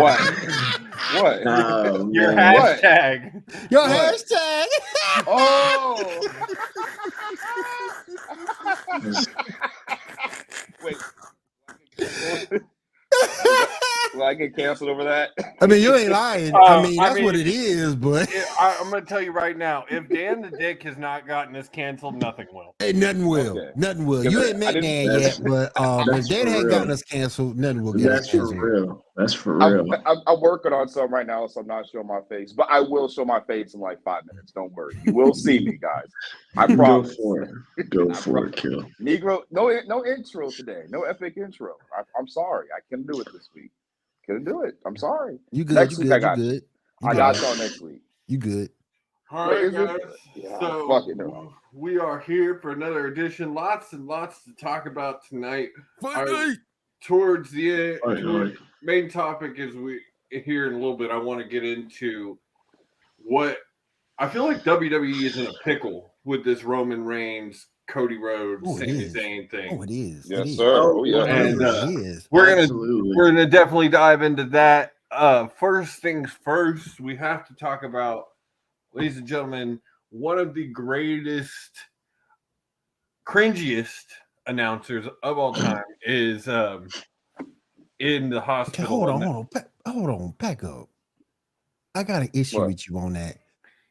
What? What? Your man. hashtag. Your What? hashtag. Oh. Wait. Will I get canceled over that? I mean, you ain't lying. That's what it is, but I'm going to tell you right now, if Dan the Dick has not gotten us canceled, nothing will. hey, nothing will. Okay. Nothing will. Because You ain't met Dan that's- yet, but if that's Dan for hadn't real. gotten us canceled, nothing will get us That's for canceled. real. That's for real. I'm working on some right now, so I'm not showing my face. But I will show my face in like 5 minutes. Don't worry. You will see me, guys. I Go promise. for it. Go for it, Kill. Negro, no intro today. No epic intro. I'm sorry. I couldn't do it this week. Couldn't do it. I'm sorry. You good? Next You week good? I got You you. good? You I good. got y'all next week. You good? All Wait, right, is it- guys. Yeah, So fuck it, no. we are here for another edition. Lots and lots to talk about tonight. Towards the All right. main topic is we here in a little bit. I want to get into what I feel like WWE is in a pickle with this Roman Reigns, Cody Rhodes, Oh, it Sami is. Zayn thing. Oh, it is. Yes, It is. sir. Oh, yeah. And, it is. We're Absolutely. gonna definitely dive into that. First things first, we have to talk about, ladies and gentlemen, one of the greatest, cringiest announcers of all time is in the Okay, hospital. hold on, back up. I got an issue What? with you on that.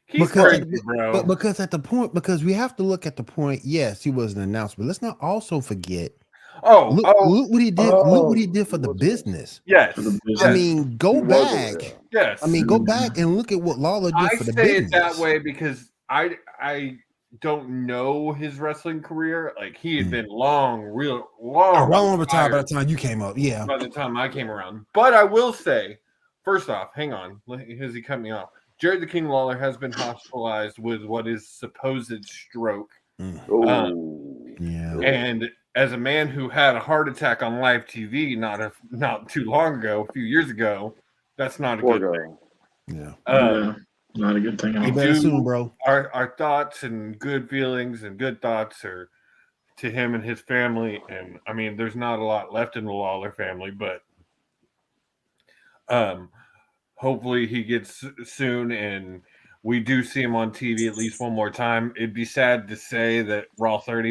He's Because- crazy, bro. But because we have to look at the point. Yes, he was an announcer, but let's not also forget. Look what he did. Look what he did for the business. Yes. For the business. I mean, go He was back. over there. Yes. I mean, go back and look at what Lawler did I for the say business. it that way because I don't know his wrestling career. Like he had been real long. Long over time by retired the time you came up. Yeah. by the time I came around. But I will say, first off, hang on, has he cut me off? Jared the King Lawler has been hospitalized with what is supposed stroke. Oh. Yeah. And as a man who had a heart attack on live TV not too long ago, a few years ago, that's not a Poor good guy. thing. Yeah. Not a good thing at You all. better do- soon, bro. Our thoughts and good feelings and good thoughts are to him and his family. And I mean, there's not a lot left in the Lawler family, but hopefully he gets soon and we do see him on TV at least one more time. It'd be sad to say that Raw 30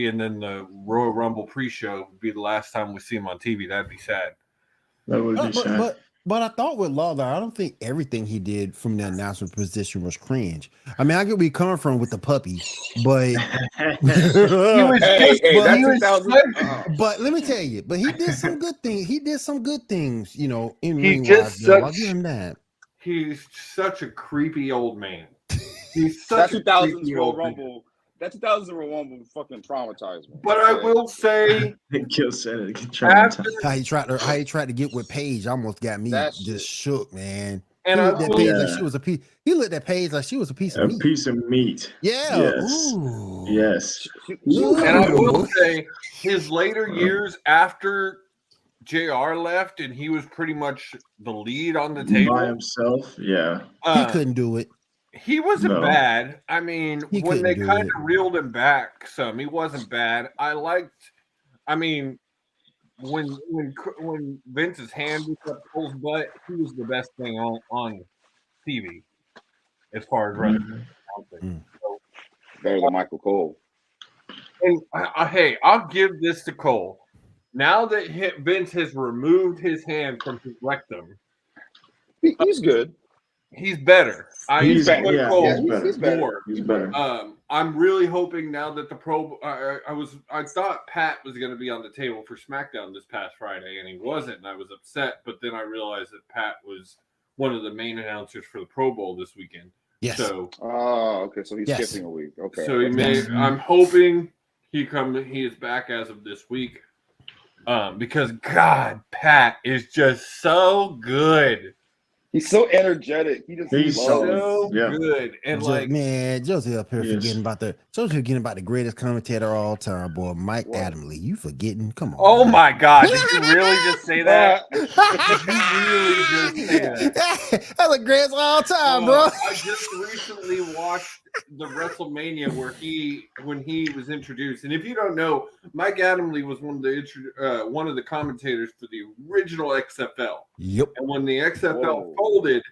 and then the Royal Rumble pre-show would be the last time we see him on TV. That'd be sad. That would be sad. But I thought with Lawler, I don't think everything he did from the announcer position was cringe. I mean, I get where you're coming from with the puppy, but He was Hey, just, but that's he was 2000. but let me tell you, but he did some good things. He did some good things, you know, in He ring just wise. I'll such- give him that. he's such a creepy old man. He's That such a 2000s creepy Royal old man. Rumble. That 2000s Royal Rumble fucking traumatized me. But I will say, Kill said it. after, How he tried to get with Paige almost got me That just shit. shook, man. and He I looked at will, Paige Yeah. like she was a piece. He looked at Paige like she was a piece A of meat. piece of meat. Yeah. Yes. Ooh. Yes. and I will say, his later years after JR left, and he was pretty much the lead on the By table. himself. Yeah. He couldn't do it. He wasn't No. bad. I mean, He when they couldn't do kind it. of reeled him back some, he wasn't bad. I mean, when Vince's hand was up Cole's butt, he was the best thing on TV as far as running. Better than Michael Cole. And hey, I'll give this to Cole. Now that Vince has removed his hand from his rectum, He's good. he's better. He's I enjoy yeah, Cole he's better. more. He's better. I'm really hoping now that the I thought Pat was going to be on the table for SmackDown this past Friday, and he wasn't, and I was upset. But then I realized that Pat was one of the main announcers for the Pro Bowl this weekend. Yes. So, Oh, okay. So he's Yes. skipping a week. Okay. so he may. Yes. I'm hoping he is back as of this week. Because God, Pat is just so good. He's so energetic. He's loves- So Yeah. good. And like, man, Josie up here Yes. forgetting about the greatest commentator of all time, boy, Mike Adamle. You forgetting? Come on. oh man. my God, did you really just say that? Uh, Did you really just say that? That's the greatest of all time, bro. I just recently watched the WrestleMania when he was introduced. And if you don't know, Mike Adamle was one of the commentators for the original XFL. Yep. And when the XFL folded,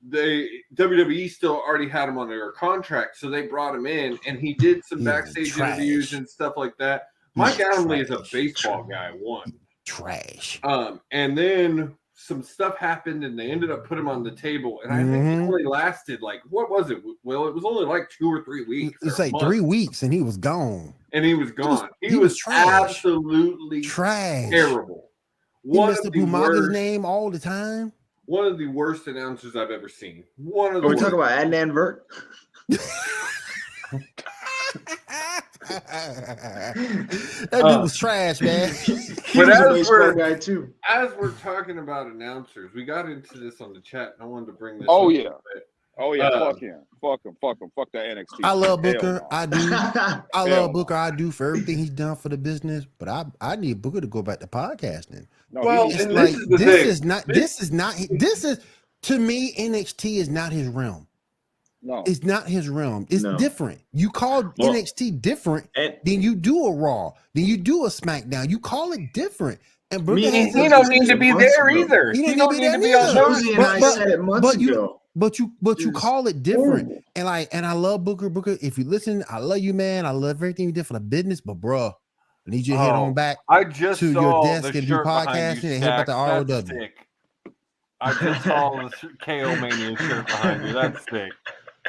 WWE still already had him on their contract, so they brought him in, and he did some backstage interviews and stuff like that. Mike Adamle is a baseball guy. Trash. And then some stuff happened, and they ended up putting him on the table. And I think it only lasted what was it? Well, it was only 2 or 3 weeks. It's 3 weeks, and he was gone. He was absolutely trash, terrible. He messed up Umaga's name all the time. One of the worst announcers I've ever seen. Are we talking about Adnan Vert? That dude was trash, man. But as we're talking about announcers, we got into this on the chat. I wanted to bring this. Oh yeah. Fuck him. Fuck that NXT. I love Booker. I do. I love Booker. I do for everything he's done for the business. But I need Booker to go back to podcasting. No, well, it's like this is to me, NXT is not his realm. No, it's not his realm. It's different. You call NXT different, then you do a Raw, then you do a SmackDown. You call it different. And Booker he don't need to be there either. He don't need to be on Josie and I said it months ago. But you call it different. And I love Booker. Booker, if you listen, I love you, man. I love everything you did for the business. But bro, I need you to head on back to your desk and do podcasting and head back to ROW. I just saw the KO Mania shirt behind you. That's sick.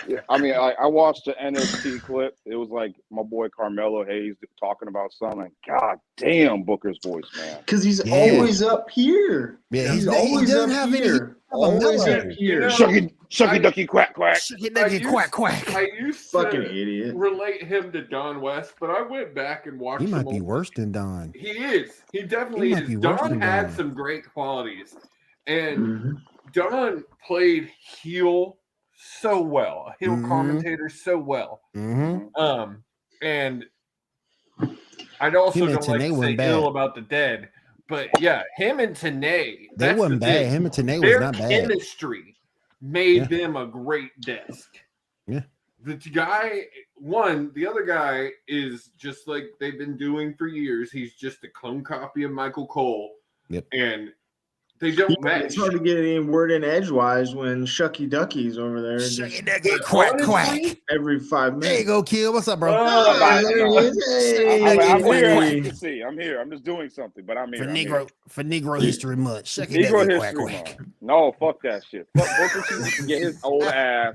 Yeah, I mean, I watched the NXT clip. It was like my boy Carmelo Hayes talking about something. God damn, Booker's voice, man. Because he's always up here. Yeah, he's always up here. Always up here. Shucky ducky quack quack. Shucky ducky quack quack. I used fucking to idiot. relate him to Don West, but I went back and watched him. He might be worse than Don. He is. He definitely is. Don had some great qualities. And Don played heel so well, a heel commentator so well. Mm-hmm. And I'd also don't like to say ill about the dead, but yeah, him and Tenay, they wasn't bad. Him and Tenay was not bad. Their chemistry made them a great desk. Yeah. The other guy is just like they've been doing for years. He's just a clone copy of Michael Cole. Yep. And they don't match. It's hard to get any word in edgewise when Shucky Ducky's over there. Shucky Ducky, quack, quack. Every 5 minutes. There you go, Kill. What's up, bro? I'm here. I'm just doing something, but I'm here. For Negro History Month. Shucky Negro Ducky, History quack, quack. No, fuck that shit. Fuck Booker can get his old ass.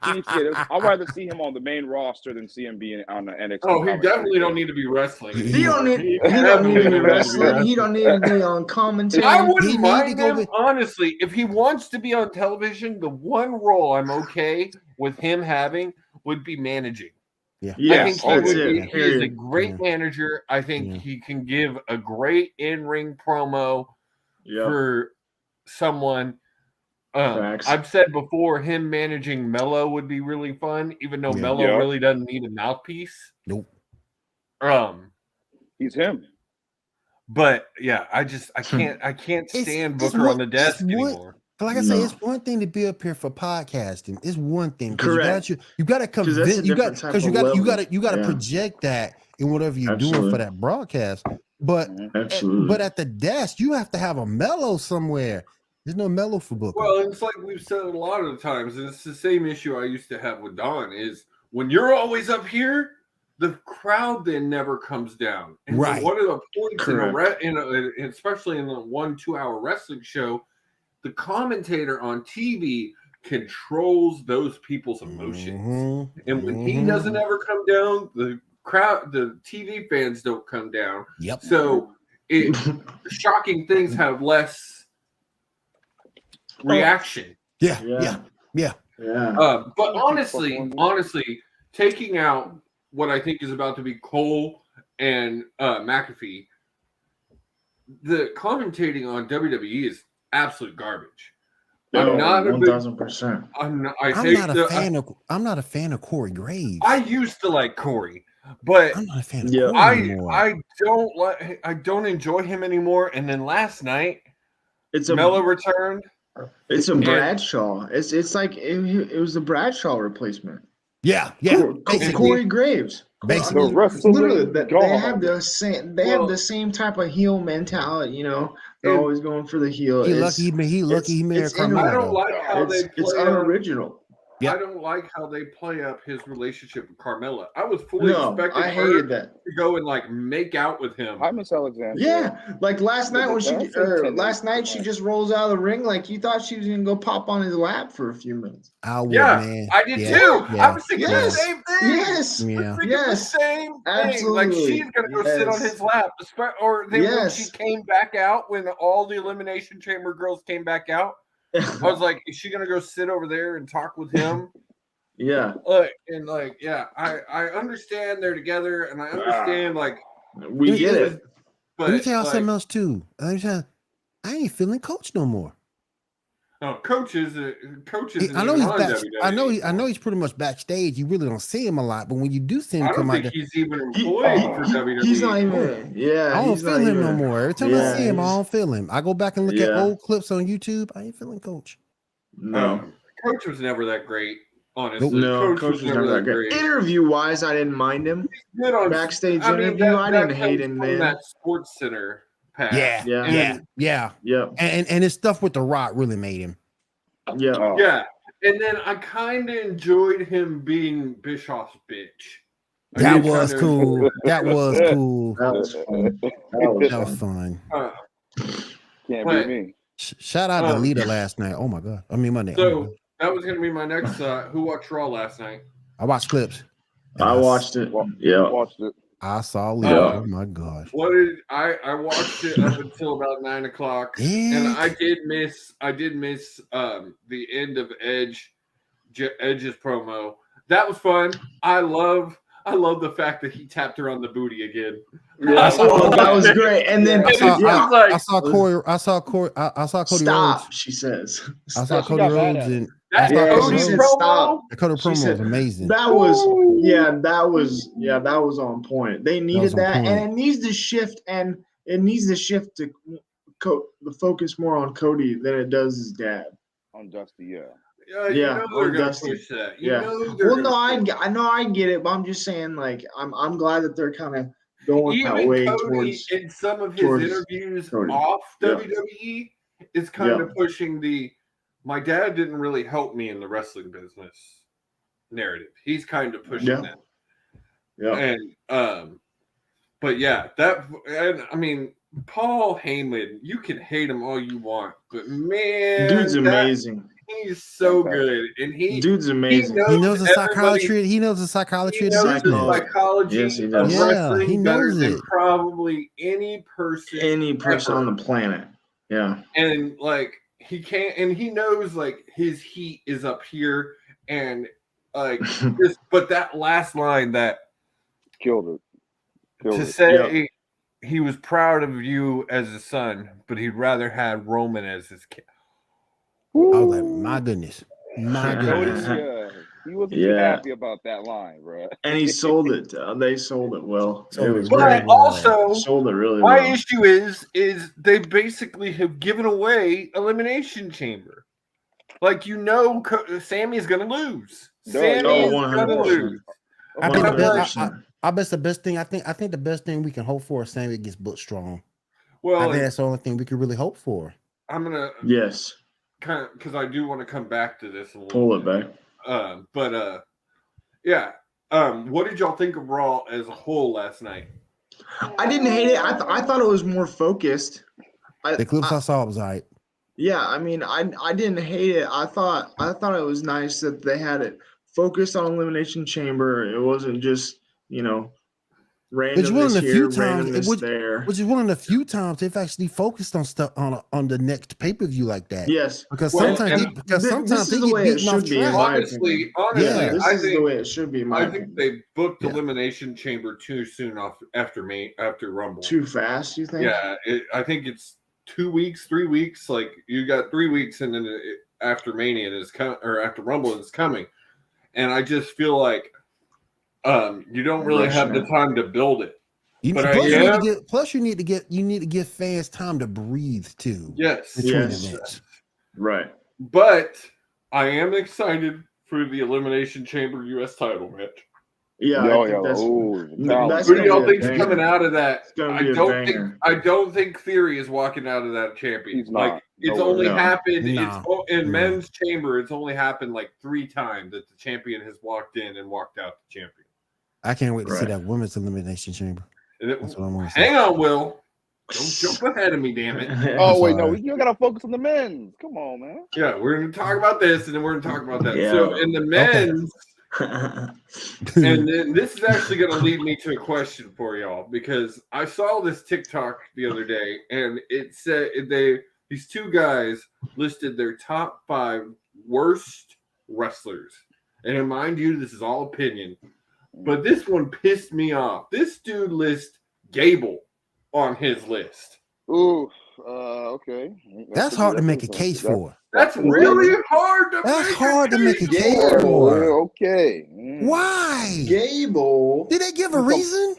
I'd rather see him on the main roster than see him being on the NXT. Oh, he definitely don't need to be wrestling. He don't need to be wrestling. He don't need to be on commentary. I wouldn't mind him, honestly. If he wants to be on television, the one role I'm okay with him having would be managing. Yeah. I think he is a great manager. I think he can give a great in-ring promo for someone. I've said before, him managing Mello would be really fun, even though Mello really doesn't need a mouthpiece. Nope. He's him. But yeah, I can't stand Booker on the desk anymore. Like I say, it's one thing to be up here for podcasting. It's one thing. Correct. You got to convince. You got to project that in whatever you're doing for that broadcast. But at the desk, you have to have a mellow somewhere. There's no mellow for Booker. Well, it's like we've said a lot of the times, and it's the same issue I used to have with Don. Is when you're always up here, the crowd then never comes down. And right. One of the points especially in the 1-2 hour wrestling show, the commentator on TV controls those people's emotions. And when he doesn't ever come down, the TV fans don't come down. Yep. So shocking things have less reaction. Yeah. But honestly, taking out what I think is about to be Cole and McAfee, the commentating on WWE is absolute garbage. I'm not 1,000%. I'm not a fan of Corey Graves. I used to like Corey, but I'm not a fan of Corey anymore. I don't enjoy him anymore. And then last night, Mello returned. It's a Bradshaw. It's like it was a Bradshaw replacement. Yeah. Corey Graves. Basically, The wrestling literally, they god. have the same. They have the same type of heel mentality. You know, they're And- always going for the heel. he lucky he married it's Carmella. I don't like how it's they play unoriginal. Yep. I don't like how they play up his relationship with Carmella. I was fully expecting I her hated that. to go and like make out with him. Hi, Miss Alexander. Yeah, like last night when Last night she just rolls out of the ring like you thought she was gonna go pop on his lap for a few minutes. I would, Yeah, man. I did Yeah, too. yeah, I was thinking yes, the same thing. Yes, yeah. I was thinking yes, the same thing. absolutely. Like she's gonna go sit on his lap, or then when Yes. she came back out, when all the Elimination Chamber girls came back out, I was like, is she gonna go sit over there and talk with him? Yeah, I understand they're together, and I understand we get it. Let me tell y'all like, something else too. I ain't feeling Coach no more. coaches. I know he's back. I know he's pretty much backstage. You really don't see him a lot, but when you do see him I don't come out think there, he's even employed for WWE. He's not even. Yeah, I don't he's feel not him even, no more. Every time I see him, I don't feel him. I go back and look at old clips on YouTube. I ain't feeling Coach. No, Coach was never that great. Honestly, no, Coach was never that great. Interview wise, I didn't mind him. Good on Backstage interview, I didn't hate him then. That Sports Center pass. Yeah. And his stuff with The Rock really made him. Yeah. Yeah. And then I kind of enjoyed him being Bischoff's bitch. That was cool. That was cool. That was fun. Can't be me. Shout out to Lita last night. Oh my god. I mean Monday. So that was gonna be my next. Who watched Raw last night? I watched clips. I watched it. Watched it. I saw Lita. Oh my gosh. What did I watched it up until about 9 o'clock, and I did miss the end of Edge's promo. That was fun. I love the fact that he tapped her on the booty again. Yeah, that was great. And then I saw Cody stop, Rhodes. She says. I saw Cody Rhodes and Cody promo. The Cody promo was amazing. That was on point. They needed that, and it needs to shift, to the focus more on Cody than it does his dad. On Dusty, yeah. They're gonna push that. I know I get it, but I'm just saying, like, I'm glad that they're kind of going that way Cody, towards. In some of his interviews off WWE, is kind of pushing the my dad didn't really help me in the wrestling business narrative. He's kind of pushing that. Yeah. And but yeah, I mean, Paul Heyman, you can hate him all you want, but man, dude's amazing. He's so good, and dude's amazing. He knows the psychology. He knows the psychology. Yes, he does. Yeah, he knows it. Probably any person on the planet. Yeah, and like he can't, and he knows like his heat is up here, and like but that last line that killed it. Say he was proud of you as a son, but he'd rather have Roman as his kid. I was like, my goodness. He wasn't too happy about that line, bro. And he sold it. They sold it well. But also, sold it really well. My issue is they basically have given away Elimination Chamber. Like, Sammy's going to lose. Sammy's going to lose. I think I bet the best thing. I think the best thing we can hope for is Sammy gets booked strong. Well, I think that's the only thing we could really hope for. I'm gonna kind of, because I do want to come back to this a little. Pull it back. What did y'all think of Raw as a whole last night? I didn't hate it. I thought it was more focused. The clips I saw was all right. Yeah, I mean, I didn't hate it. I thought it was nice that they had it focused on Elimination Chamber. It wasn't just randomness here, randomness there. Which is one of the few times they've actually focused on stuff on the next pay-per-view like that. Yes, because sometimes they get beaten off track. Honestly, this is the way it should be. I think they booked Elimination Chamber too soon after Rumble. Too fast, you think? Yeah, I think it's 2 weeks, 3 weeks. Like, you got 3 weeks, and then after Mania after Rumble is coming, and I just feel like you don't really have the time to build it. Plus, you need to give fans time to breathe too. Yes. Right. But I am excited for the Elimination Chamber U.S. title match. Yeah, I think that's who do y'all think's coming out of that? I don't think Theory is walking out of that champion. He's not. It's only happened. No. It's in men's chamber. It's only happened like 3 times that the champion has walked in and walked out the champion. I can't wait to see that women's elimination chamber. That's what I'm going to say. Hang on, Will. Don't jump ahead of me, damn it. Oh, wait, no. You got to focus on the men's. Come on, man. Yeah, we're going to talk about this, and then we're going to talk about that. Yeah. So, in the men's, and then this is actually going to lead me to a question for y'all, because I saw this TikTok the other day, and it said these 2 guys listed their top 5 worst wrestlers. And mind you, this is all opinion, but this one pissed me off. This dude lists Gable on his list. Ooh, okay. That's hard to make a case for. That's really hard to make a case for. Okay. Why? Gable. Did they give a reason?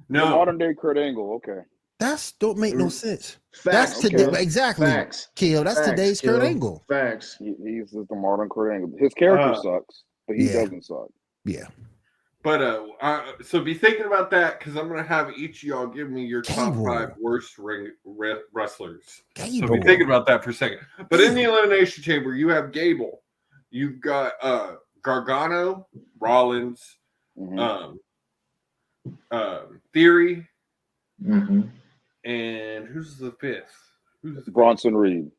No. The modern day Kurt Angle. Okay. That's don't make no sense. Facts. That's today. Exactly. Facts. Kill. That's today's Kurt Angle. Facts. He's just the modern Kurt Angle. His character sucks, but he doesn't suck. Yeah. But so be thinking about that, because I'm gonna have each of y'all give me your top 5 worst wrestlers. Gable. So be thinking about that for a second. But in the Elimination Chamber, you have Gable, you've got Gargano, Rollins, Theory, and who's the 5th? Bronson Reed.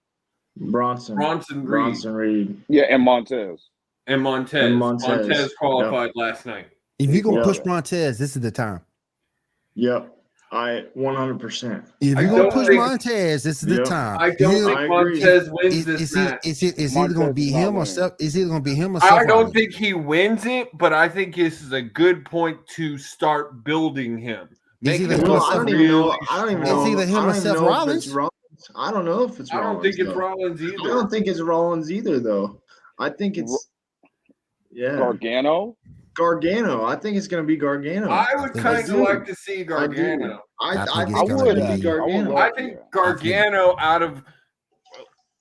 Bronson Reed. Yeah, and Montez. And Montez qualified last night. If you're going to push Montez, this is the time. Yep. 100%. If you're going to push Montez, this is the time. I don't think Montez wins this match. Is either going to be him or Seth? Is either going to be him or I don't think he wins it, but I think this is a good point to start building him. I don't even know. It's either him or Seth Rollins. I don't know if it's Rollins. I don't think it's Rollins either. I don't think it's Rollins either, though. I think it's Gargano. I think it's going to be Gargano. I would kind of like to see Gargano. I would. Gargano. I think Gargano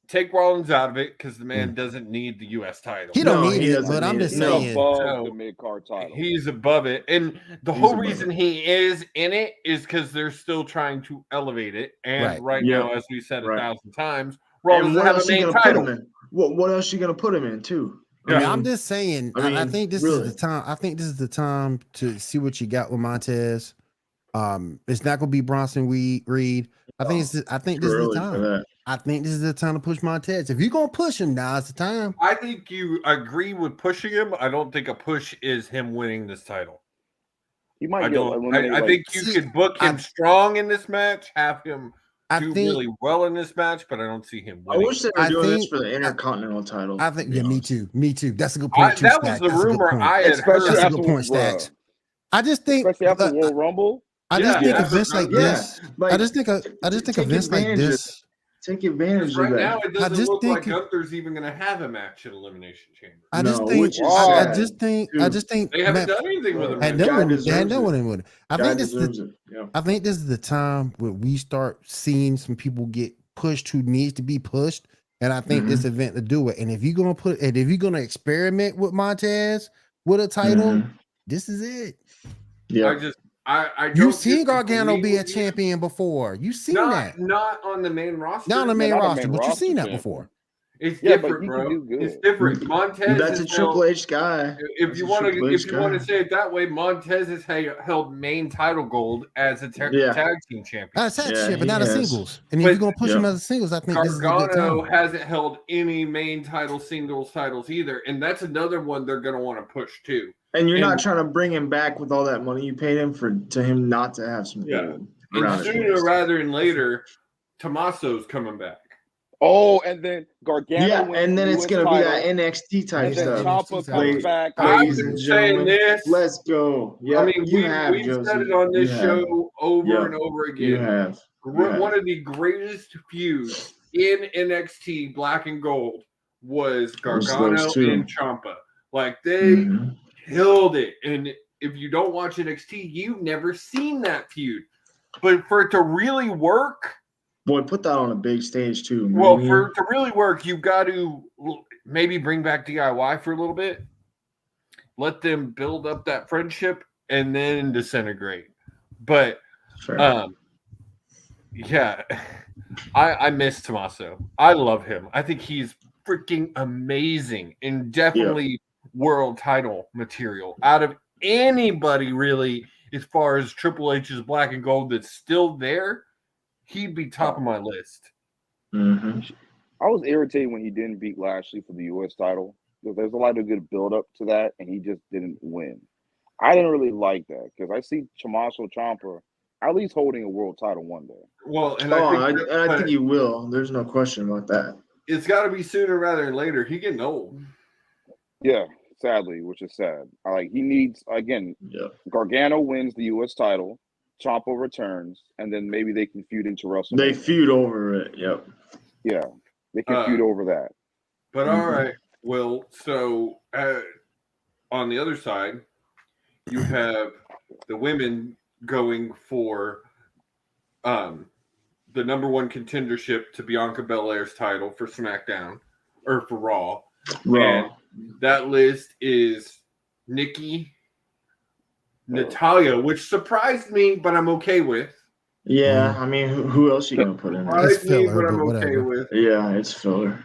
take Rollins out of it, because the man doesn't need the U.S. title. He don't need it, but I'm just saying. He's above the mid-card title. He's above it. And the whole reason he is in it is because they're still trying to elevate it. And right now, as we said 1,000 times, Rollins doesn't have a main title. What else are you going to put him in, too? I mean, I'm just saying. I think this is the time. I think this is the time to see what you got with Montez. It's not going to be Bronson Reed. I think this is the time. I think this is the time to push Montez. If you're going to push him, now it's the time. I think you agree with pushing him. I don't think a push is him winning this title. He might. I think you could book him strong in this match. Have him do really well in this match, but I don't see him winning. I wish they were doing this for the Intercontinental title. I think, me too. That's a good point. That was the rumor I had heard. That's a good point, Stacks. I just think, especially after Royal Rumble. I just think events like this. I just think events like this. Take advantage of that. Right now, it doesn't look like Gunther's even going to have a match at Elimination Chamber. I just think they haven't done anything with him. They hadn't done anything with it. I think this is the time where we start seeing some people get pushed who needs to be pushed, and I think this event to do it. And if you're gonna experiment with Montez with a title, this is it. Yeah. You've seen Gargano be a champion before. You've seen that. Not on the main roster. Not on the main roster, but you've seen that before. It's different, bro. It's different. Montez. That's a Triple H guy. If you want to say it that way, Montez has held main title gold as a tag team champion. That's a tag champion, but not a singles. And if you're gonna push him as a singles, I think Gargano hasn't held any main singles titles either, and that's another one they're gonna want to push too. And you're not trying to bring him back with all that money you paid him to him not to have some gold. And sooner rather than later, Tommaso's coming back. Oh, and then Gargano. Yeah, and then it's going to be that NXT type stuff. Ciampa comes back. I've been saying this. Let's go. Yeah, I mean, we've said it on this show over and over again. You have. One of the greatest feuds in NXT Black and Gold was Gargano and Ciampa. Like, they killed it. And if you don't watch NXT, you've never seen that feud. But for it to really work, boy, put that on a big stage too. Well, for it to really work, you've got to maybe bring back DIY for a little bit. Let them build up that friendship and then disintegrate. But yeah, I miss Tommaso. I love him. I think he's freaking amazing and definitely world title material out of anybody really. As far as Triple H's Black and Gold that's still there, he'd be top of my list. Mm-hmm. I was irritated when he didn't beat Lashley for the U.S. title. Because there's a lot of good build up to that, and he just didn't win. I didn't really like that because I see Tommaso Ciampa at least holding a world title one day. Well, and I think he will. There's no question about that. It's got to be sooner rather than later. He's getting old. Yeah, sadly, which is sad. He needs Gargano wins the U.S. title, Ciampa returns, and then maybe they can feud into WrestleMania. They feud over it. Yep. Yeah, they can feud over that. But all right. Well, so on the other side, you have the women going for the number one contendership to Bianca Belair's title for SmackDown or for Raw. And that list is Nikki, Natalya, which surprised me, but I'm okay with. Yeah, I mean, who else you gonna put in there? It's filler, but I'm whatever. okay with. Yeah, it's filler.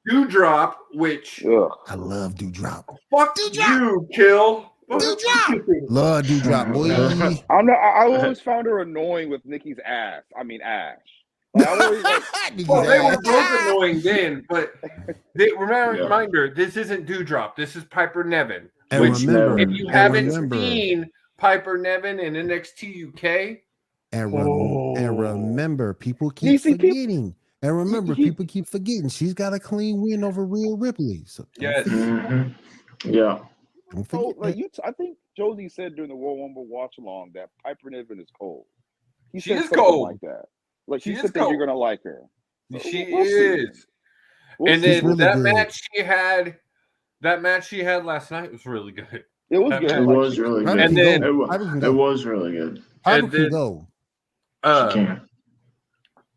Dewdrop, which I love Dewdrop. Fuck you, Kill. Dewdrop. Love Dewdrop, boy. I always found her annoying with Nikki's ass. I mean Ash. They were both annoying then, but reminder, this isn't Dewdrop. This is Piper Niven. And which, remember, if you haven't seen Piper Niven in NXT UK, and remember, people keep forgetting. And remember, people keep forgetting she's got a clean win over Rhea Ripley. So yes, yeah. I think Josie said during the Royal Rumble watch along that Piper Niven is cold. She is cold like that. Like she said that you're gonna like her. She is. And then really that match she had last night was really good. It was good. It was really good. And then it was really good. Piper can go.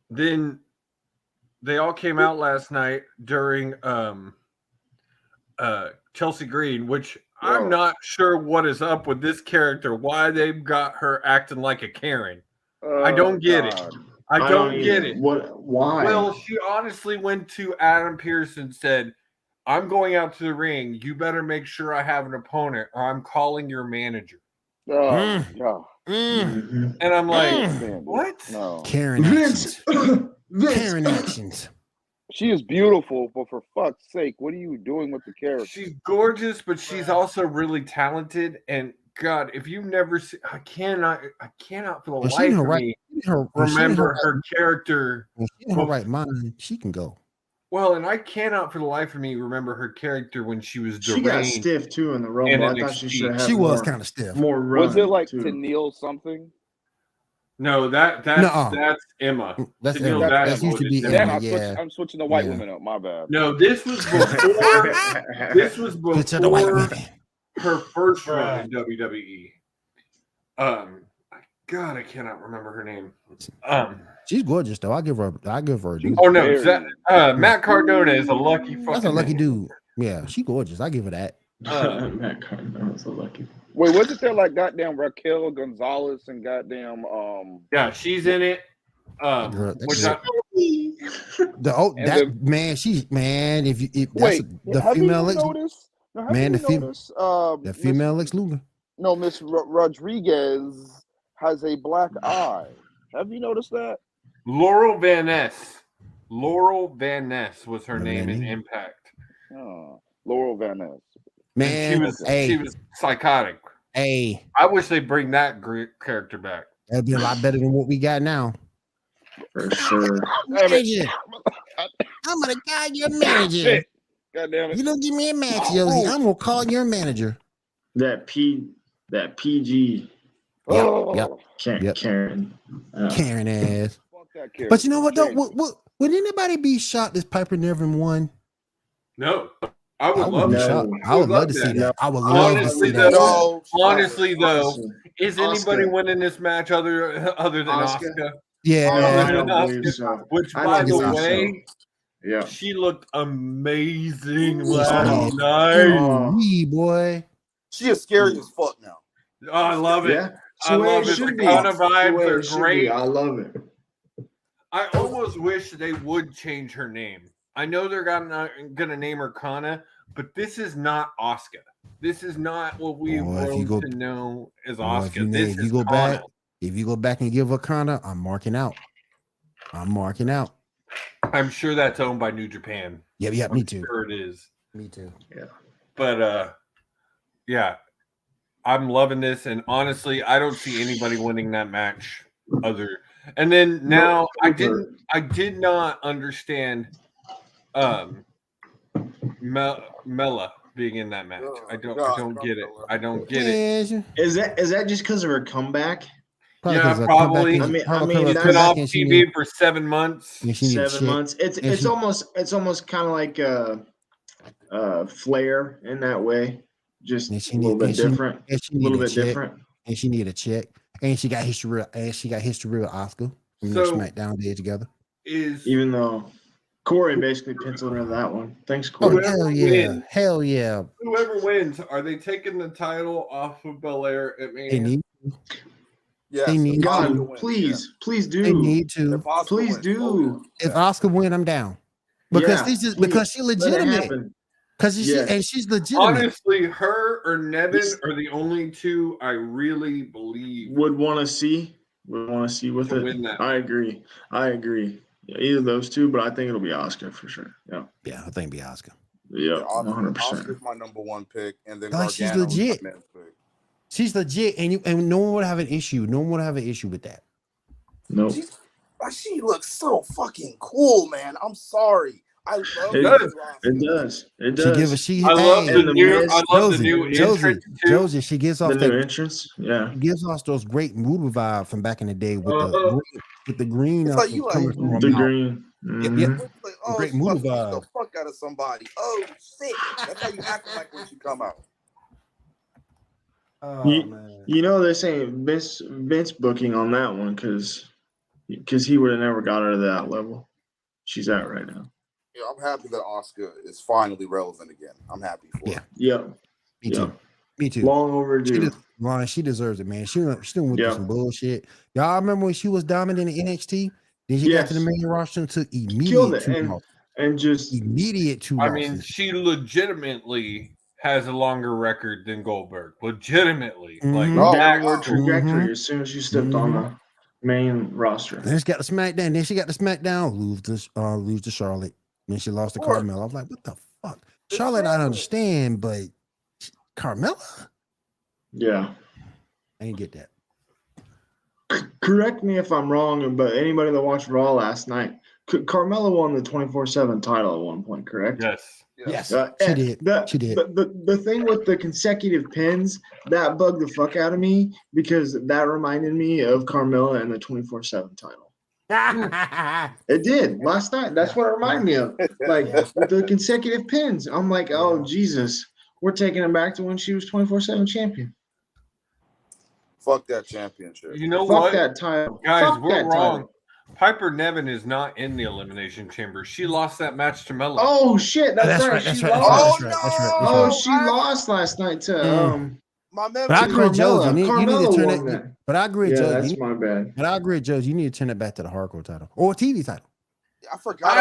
Then they all came out last night during Chelsea Green, which I'm not sure what is up with this character. Why they've got her acting like a Karen. I don't get it. I don't get it. Why? Well, she honestly went to Adam Pearce and said, I'm going out to the ring. You better make sure I have an opponent or I'm calling your manager. And I'm like, what? No. Karen actions. Karen actions. She is beautiful, but for fuck's sake, what are you doing with the character? She's gorgeous, but she's also really talented. And God, if you've never seen, I cannot for the life of me remember her character. When she's in her right mind, she can go. Well, and I cannot for the life of me remember her character when she was deranged. She got stiff too in the Rumble. I thought she was kind of stiff. More run. Was it like Tenille something? No, that's Emma. That's Emma. That used to be Emma. I'm switching the white women up. My bad. No, this was before her first run in WWE. God, I cannot remember her name. She's gorgeous though. I give her a dude. Oh no, Matt Cardona is a lucky fucking. That's a lucky dude. Yeah, she's gorgeous. I give her that. Matt Cardona was a lucky. Wait, wasn't there like goddamn Raquel Gonzalez and goddamn Yeah, she's in it. The female Lex Luger. No, Miss Rodriguez has a black eye. Have you noticed that? Laurel Van Ness was her name in Impact. Oh, Laurel Van Ness. Man, she was psychotic. Hey, I wish they'd bring that character back. That'd be a lot better than what we got now. For sure. Manager. I'm gonna call your manager. God damn it. You don't give me a match, Josie. I'm gonna call your manager. That PG. Yep. Karen. Karen ass. But you know what though? Would anybody be shocked this Piper Niven won? No. I would love to see that. I would love to see that. Honestly, though, is anybody winning this match other than Asuka? Yeah. Which, by the way, Yeah. She looked amazing last night. Wee boy. She is scary as fuck now. Oh, I love it. Yeah. I love it. The Kana vibes are great. I love it. I almost wish they would change her name. I know they're gonna name her Kana, but this is not Asuka. This is not what we've grown to know as Asuka. If you go back and give her Kana, I'm marking out. I'm sure that's owned by New Japan. Yeah, me too. Sure it is. Me too. Yeah. But yeah, I'm loving this, and honestly, I don't see anybody winning that match other. And then now I did not understand Mela being in that match. I don't get it. I don't get it. Is that just because of her comeback? Probably. I mean, she's been off TV for 7 months. 7 months. It's almost kind of like Flair in that way, just a little bit different. And she needed a check. And she got history with Asuka. SmackDown did together. Even though Corey basically penciled her that one. Thanks, Corey. Oh, hell yeah. Whoever wins, are they taking the title off of Belair at Mania? They need to. Yes. They need God, please do. They need to. Please do. If Asuka win, I'm down. Because because she's legitimate. She's legitimate. Honestly, her or Nevin are the only two I really believe would want to see with it. I agree. Yeah, either of those two, but I think it'll be Asuka for sure. Yeah. Yeah, I think it'll be Asuka. Yeah, 100%. Asuka's my number one pick, and then she's legit. She's legit, and no one would have an issue. No one would have an issue with that. No. She looks so fucking cool, man. I'm sorry. I love it. It does. I love the new entrance too. Josie, she gives off the new entrance. Yeah. She gives off those great movie vibes from back in the day with the green. It's like the green. Mm-hmm. Like, great movie vibe. The fuck out of somebody. Oh shit. That's how you act like when she come out. Oh, man. You know they're saying Vince booking on that one because he would have never got her to that level she's at right now. Yeah, I'm happy that Asuka is finally relevant again. I'm happy for her. Yeah. Me too. Long overdue. She deserves it, man. She went through some bullshit. Y'all remember when she was dominant in NXT? Then she got to the main roster and took immediate two I mean, she legitimately has a longer record than Goldberg. Legitimately. Downward trajectory as soon as she stepped on the main roster. Then she got the SmackDown, lose to Charlotte. Then she lost to Carmella. I was like, what the fuck? Charlotte, I understand, but Carmella? Yeah. I didn't get that. Correct me if I'm wrong, but anybody that watched Raw last night, Carmella won the 24/7 title at one point, correct? Yes. She did. The thing with the consecutive pins, that bugged the fuck out of me because that reminded me of Carmella and the 24/7 title. It did last night. That's what it reminded me of. Like the consecutive pins. I'm like, oh Jesus, we're taking it back to when she was 24/7 champion. Fuck that championship. You know Fuck what? that title. Guys, we're wrong. Piper Nevin is not in the Elimination Chamber. She lost that match to Melo. Oh shit, that's right. That's She right. lost. That's she lost last night to my memory. But I agree with Joe. You need to turn it. That. But I agree with Joe. That's my bad. But I agree with Joe. You need to turn it back to the hardcore title or TV title. I forgot.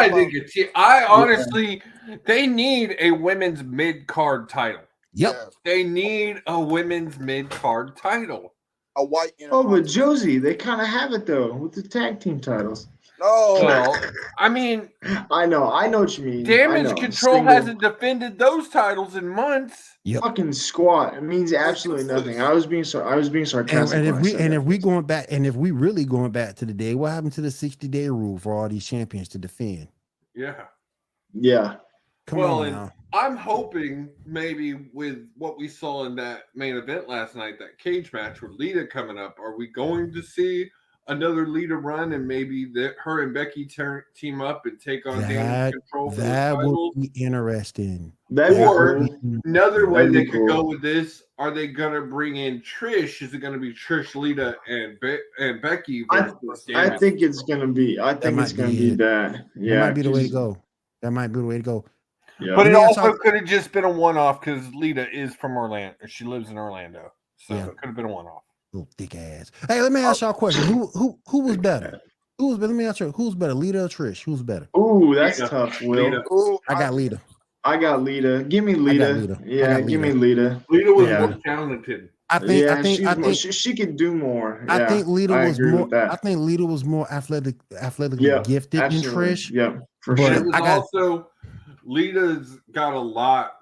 I honestly, they need a women's mid-card title. Yep. Yeah. They need a women's mid-card title. A white. But Josie, they kind of have it though with the tag team titles. No. Well, I mean, I know what you mean. Damage Control hasn't defended those titles in months. Yep. Fucking squat. It means absolutely nothing. I was being sarcastic. And if we really going back to the day, what happened to the 60-day rule for all these champions to defend? Yeah. Come on now. I'm hoping maybe with what we saw in that main event last night, that cage match with Lita coming up, are we going to see another Lita run and maybe her and Becky team up and take on Damage Control for that the would be interesting. Or another way they could go with this, are they going to bring in Trish? Is it going to be Trish, Lita, and Becky? I think it's going to be. I think it's going to be that. Yeah, that might be the way to go. That might be the way to go. Yeah. But it also could have just been a one-off because Lita is from Orlando. She lives in Orlando, so it could have been a one-off. Little thick ass. Hey, let me ask y'all a question. Who was better? Let me ask you, who's better, Lita or Trish? Who's better? Ooh, that's tough, Will. Ooh, I got Lita. I got Lita. Give me Lita. Yeah, give me Lita. Lita was more talented. I think she could do more. I think Lita was more. I think Lita was more athletically gifted than Trish. Yeah, for sure. Lita's got a lot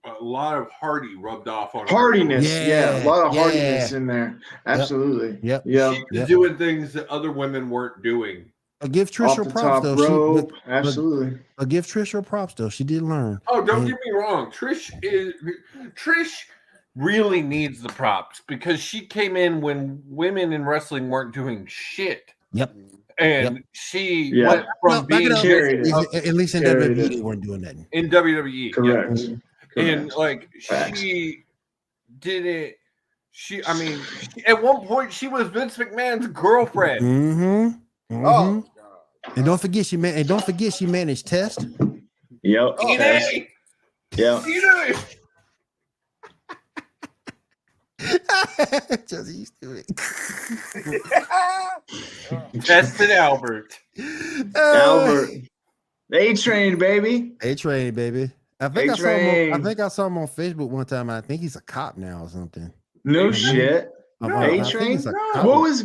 of hardy rubbed off on hardiness. A lot of hardiness in there. Absolutely. Yep. She was doing things that other women weren't doing. I give Trish her props though. Absolutely. I give Trish her props though. She did learn. Oh, don't get me wrong. Trish really needs the props because she came in when women in wrestling weren't doing shit. Yep. And she went from being carried. At least in WWE, they weren't doing that. In WWE, correct. And like she did it. At one point she was Vince McMahon's girlfriend. Mm-hmm. Oh. And don't forget she managed Test. Yep. Yeah. Just used to it. Tested Albert. Albert. A-Train, baby. A-Train, baby. I think I saw him on Facebook one time. I think he's a cop now or something. No shit. A-Train? What was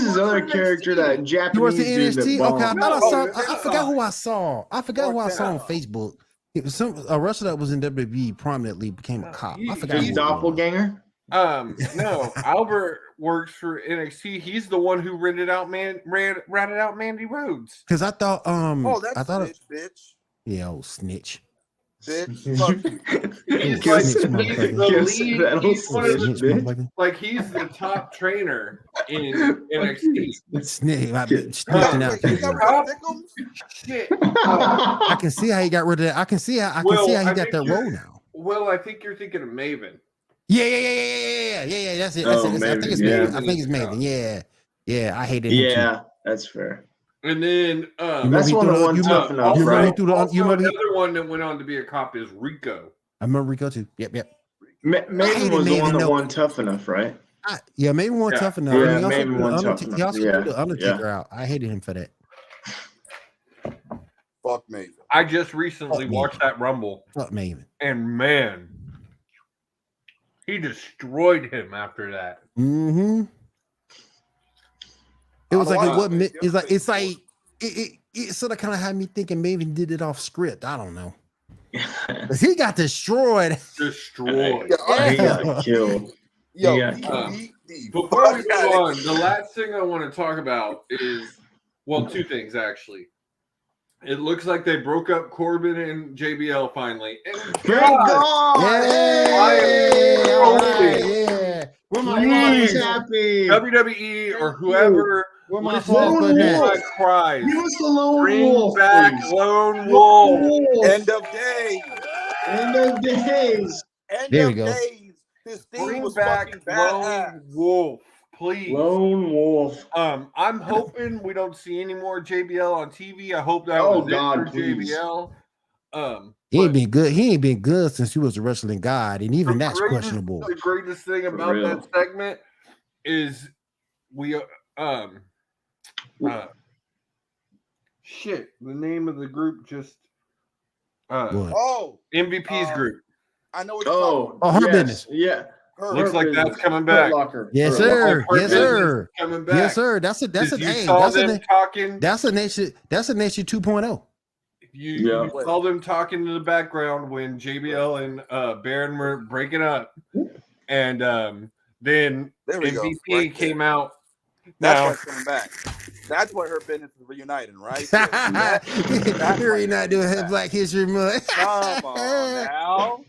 his other character that Japanese he was the NXT? Okay, I forgot who I saw. I forgot who I saw on Facebook. It was a wrestler that was in WWE prominently became a cop. I forgot. His doppelganger? No. Albert works for NXT. He's the one who ratted out Mandy Rhodes. Because I thought that's I thought bitch. Yeah, old snitch. Bitch. He's the top trainer in NXT. Snitching out people. Shit. I can see how he got rid of that. I can see how he got that role now. Well, I think you're thinking of Maven. Yeah. That's it. I think it's Maven. I think it's Maven. Yeah. I hated him. Yeah, that's fair. And then that's one tough enough. Another one that went on to be a cop is Rico. I remember Rico too. Yep. Maven was the one that won Tough Enough, right? Maven won Tough Enough. Yeah, Maven won Tough Enough. He also threw the Undertaker out. I hated him for that. Fuck Maven. I just recently watched that Rumble. Fuck Maven. And man, he destroyed him after that. Mm-hmm. It was it sort of kind of had me thinking Maven did it off script. I don't know. He got destroyed. He got killed. Before we move on, the last thing I want to talk about is, two things actually. It looks like they broke up Corbin and JBL finally. Thank God! Yeah. Where my happy WWE or whoever. Where my cries. Give us the Lone Bring Wolf. back Please. Lone Wolf. End of days. There we go. His theme Bring was back fucking badass. Lone Wolf, please. Lone Wolf. I'm hoping we don't see any more JBL on TV. I hope that Oh was God, it for please. JBL. He ain't been good. He ain't been good since he was a wrestling god, and even that's questionable. The greatest thing about that segment is shit. The name of the group just MVP's group. I know what you're talking about. Her business. Yeah. Looks like that's coming back. Yes, sir. Yes, sir. Coming back. Yes, sir. That's a nation 2.0. You saw them talking in the background when JBL and Baron were breaking up, and then MVP came out. That's why it's coming back. That's what her business is reuniting, right? You're not doing Black History Month. Come on now.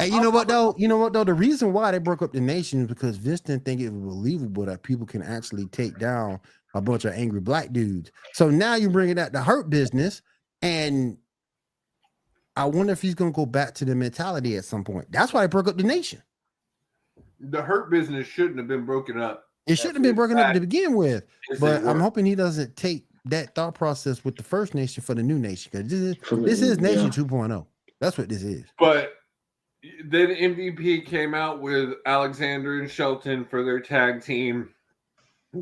And you know what though? The reason why they broke up the nation is because Vince didn't think it was believable that people can actually take down a bunch of angry black dudes. So now you're bringing out the Hurt Business, and I wonder if he's gonna go back to the mentality at some point. That's why they broke up the nation. The Hurt Business shouldn't have been broken up. It shouldn't have been broken up to begin with. But I'm hoping he doesn't take that thought process with the First Nation for the new nation, because this is Nation 2.0. That's what this is. But then MVP came out with Alexander and Shelton for their tag team.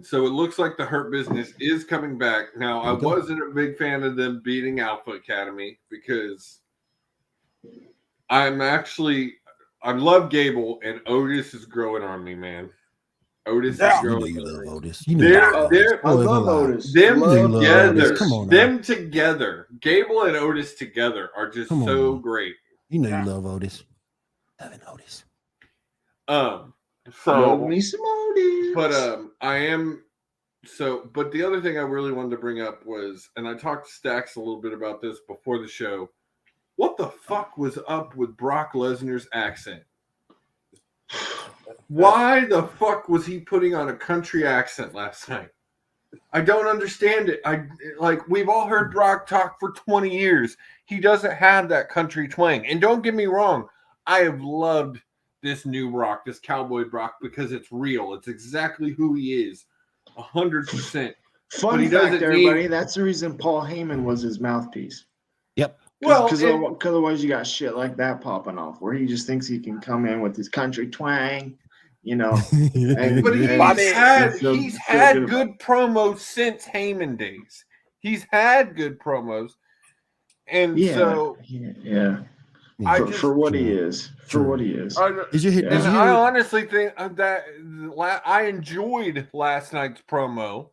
So it looks like the Hurt Business is coming back. Now, I wasn't a big fan of them beating Alpha Academy because I love Gable, and Otis is growing on me, man. Otis is growing. You love Otis. I love Otis. Them together, Gable and Otis together are just so great. You know you love Otis. Loving Otis. Love me some Otis. But but the other thing I really wanted to bring up was, and I talked to Stax a little bit about this before the show. What the fuck was up with Brock Lesnar's accent? Why the fuck was he putting on a country accent last night? I don't understand it. We've all heard Brock talk for 20 years. He doesn't have that country twang. And don't get me wrong, I have loved this new Brock, this cowboy Brock, because it's real. It's exactly who he is, 100%. Fun fact, everybody, that's the reason Paul Heyman was his mouthpiece. Yep. Well, because otherwise you got shit like that popping off, where he just thinks he can come in with his country twang, you know. But he's had good promos since Heyman days. He's had good promos, and for what he is. I honestly think that I enjoyed last night's promo.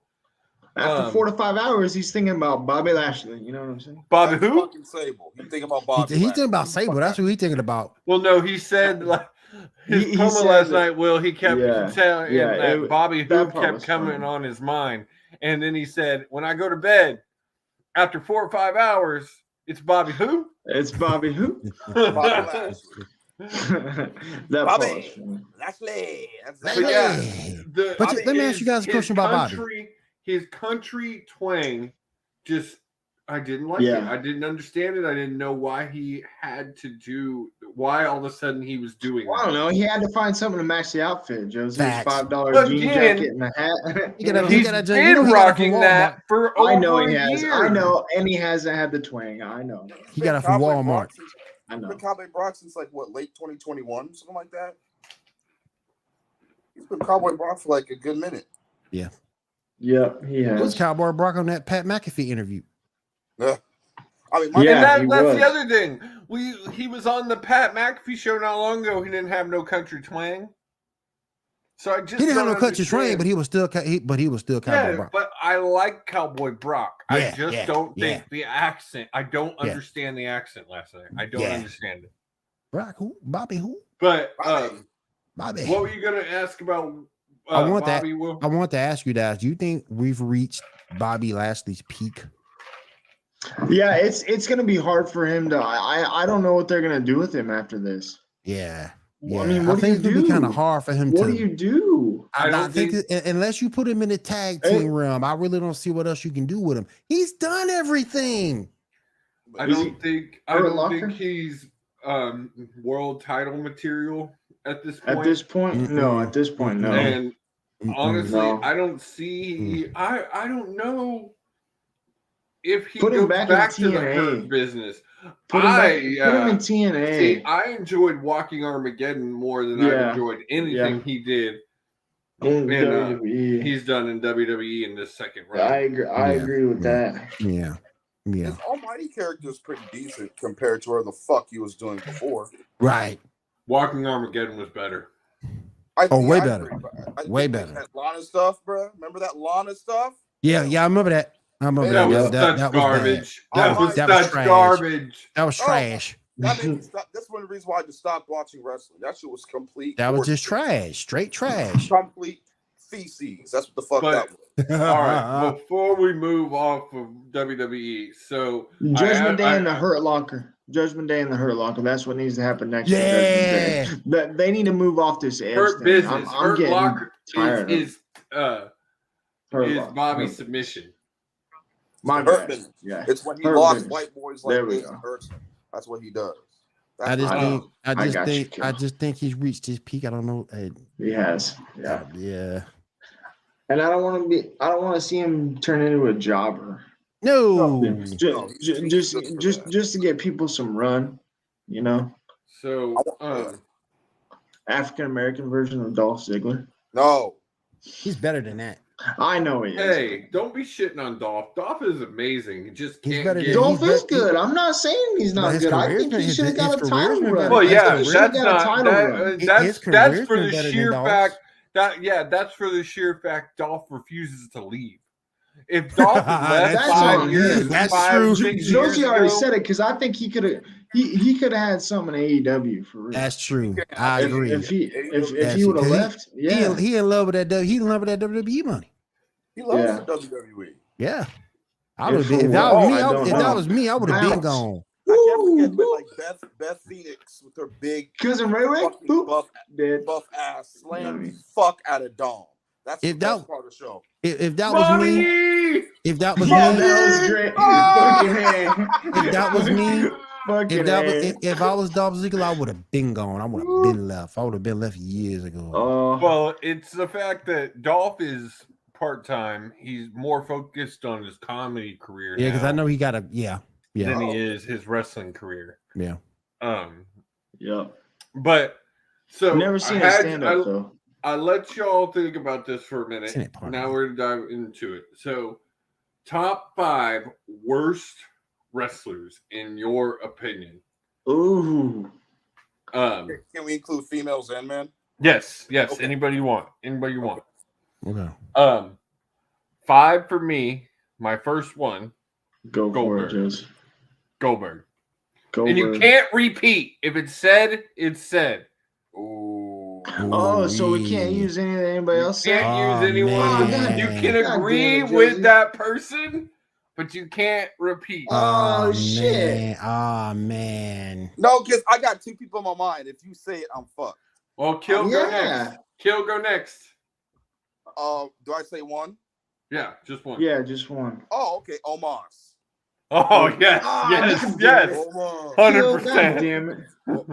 After 4 to 5 hours, he's thinking about Bobby Lashley. You know what I'm saying? Bobby who? Fucking Sable. He's thinking about Bobby. He's thinking about Sable. That's what he's thinking about. Well, no, he said his promo last night. Will he kept telling that Bobby who kept coming on his mind, and then he said, "When I go to bed after 4 or 5 hours, it's Bobby who? It's Bobby who? Bobby Lashley. Bobby Lashley. But let me ask you guys a question about Bobby. His country twang, I didn't like it. I didn't understand it. I didn't know why he had to do. Why all of a sudden he was doing. Well, I don't know. He had to find something to match the outfit. Joe's $5 jean jacket and a hat. He's been rocking that for over I know he has. Years. I know, and he hasn't had the twang. I know. He got it from Walmart. I know. Been Cowboy Brock since late 2021, something like that. He's been Cowboy Brock for a good minute. Yeah. Yeah, he has. It was Cowboy Brock on that Pat McAfee interview. Yeah. I mean, that's the other thing. He was on the Pat McAfee show not long ago. He didn't have no country twang. So I just he didn't have no country twang, but he was still Cowboy Brock. But I like Cowboy Brock. I just don't think the accent. I don't understand the accent last night. I don't understand it. Brock who? Bobby who? But Bobby. What were you gonna ask about? I want to ask you that. Do you think we've reached Bobby Lashley's peak? Yeah, it's gonna be hard for him to. I don't know what they're gonna do with him after this. Yeah. I mean, what do you do? It's gonna be kind of hard for him. What do you do? I don't think unless you put him in the tag team realm, I really don't see what else you can do with him. He's done everything. I don't think he's world title material at this point. At this point, no. At this point, no. And honestly, I don't see. I don't know if he goes back to the Hurt Business. Put him in TNA. See, I enjoyed Walking Armageddon more than I enjoyed anything he did. In WWE. He's done in WWE in this second round. I agree with that. Yeah. His Almighty character is pretty decent compared to where the fuck he was doing before. Right. Walking Armageddon was better. Way better. Way better. That Lana stuff, bro. Remember that Lana stuff? Yeah, I remember that. That was garbage. That was garbage. That was trash. That made me stop. That's one of the reasons why I just stopped watching wrestling. That shit was complete. That was just trash. Straight trash. Complete feces. That's what the fuck that was. All right. Before we move off of WWE, so Judgment Day in the Hurt Locker. Judgment Day in the Hurt Locker. That's what needs to happen next year. But they need to move off this Hurt Business. I'm getting Locker tired is Bobby's submission. My Hurt Business. Yeah. It's when he lost white boys like me. That's what he does. I just think he's reached his peak. I don't know. He has. Yeah. Yeah. And I don't want to see him turn into a jobber. No. Just to get people some run, you know. So, African American version of Dolph Ziggler. No, he's better than that. I know he is. Hey, don't be shitting on Dolph. Dolph is amazing. He just can't get... Dolph is good. I'm not saying he's not good. I think he should have got a title run. Well, yeah, that's for the sheer fact that's for the sheer fact Dolph refuses to leave. If Dolph left 5 years, that's true. Josie already said it because I think he could have had some in AEW for real. That's true. I agree. If he would have left, yeah, he in love with that. He in love with that WWE money. He loves the WWE. Yeah, I would. If that was me, I would have been gone. I can't forget like Beth Phoenix with her big cousin Ray buff ass slammed the fuck out of Dom. That's the best part of the show. If that was me, that was great. If I was Dolph Ziggler, I would have been gone. I would have been left. I would have been left years ago. Well, it's the fact that Dolph is part-time. He's more focused on his comedy career. Yeah, because I know he got a than he is his wrestling career. Yeah. Yeah. But so never seen a stand-up though. I let y'all think about this for a minute. Now we're gonna dive into it. So, top 5 worst wrestlers in your opinion. Ooh. Can we include females and men? Yes. Okay. Anybody you want. Okay. 5 for me. My first one. Goldberg. Goldberg. And you can't repeat. If it's said, it's said. Oh, so we can't use any that anybody else said? Can't use anyone. You can agree with that person, but you can't repeat. Oh shit. Oh man. No, because I got 2 people in my mind. If you say it, I'm fucked. Well, Kill go next. Kill go next. Do I say one? Yeah, just one. Yeah, just one. Oh, okay. Omos. Oh yes, yes. 100%. Damn it. Fuck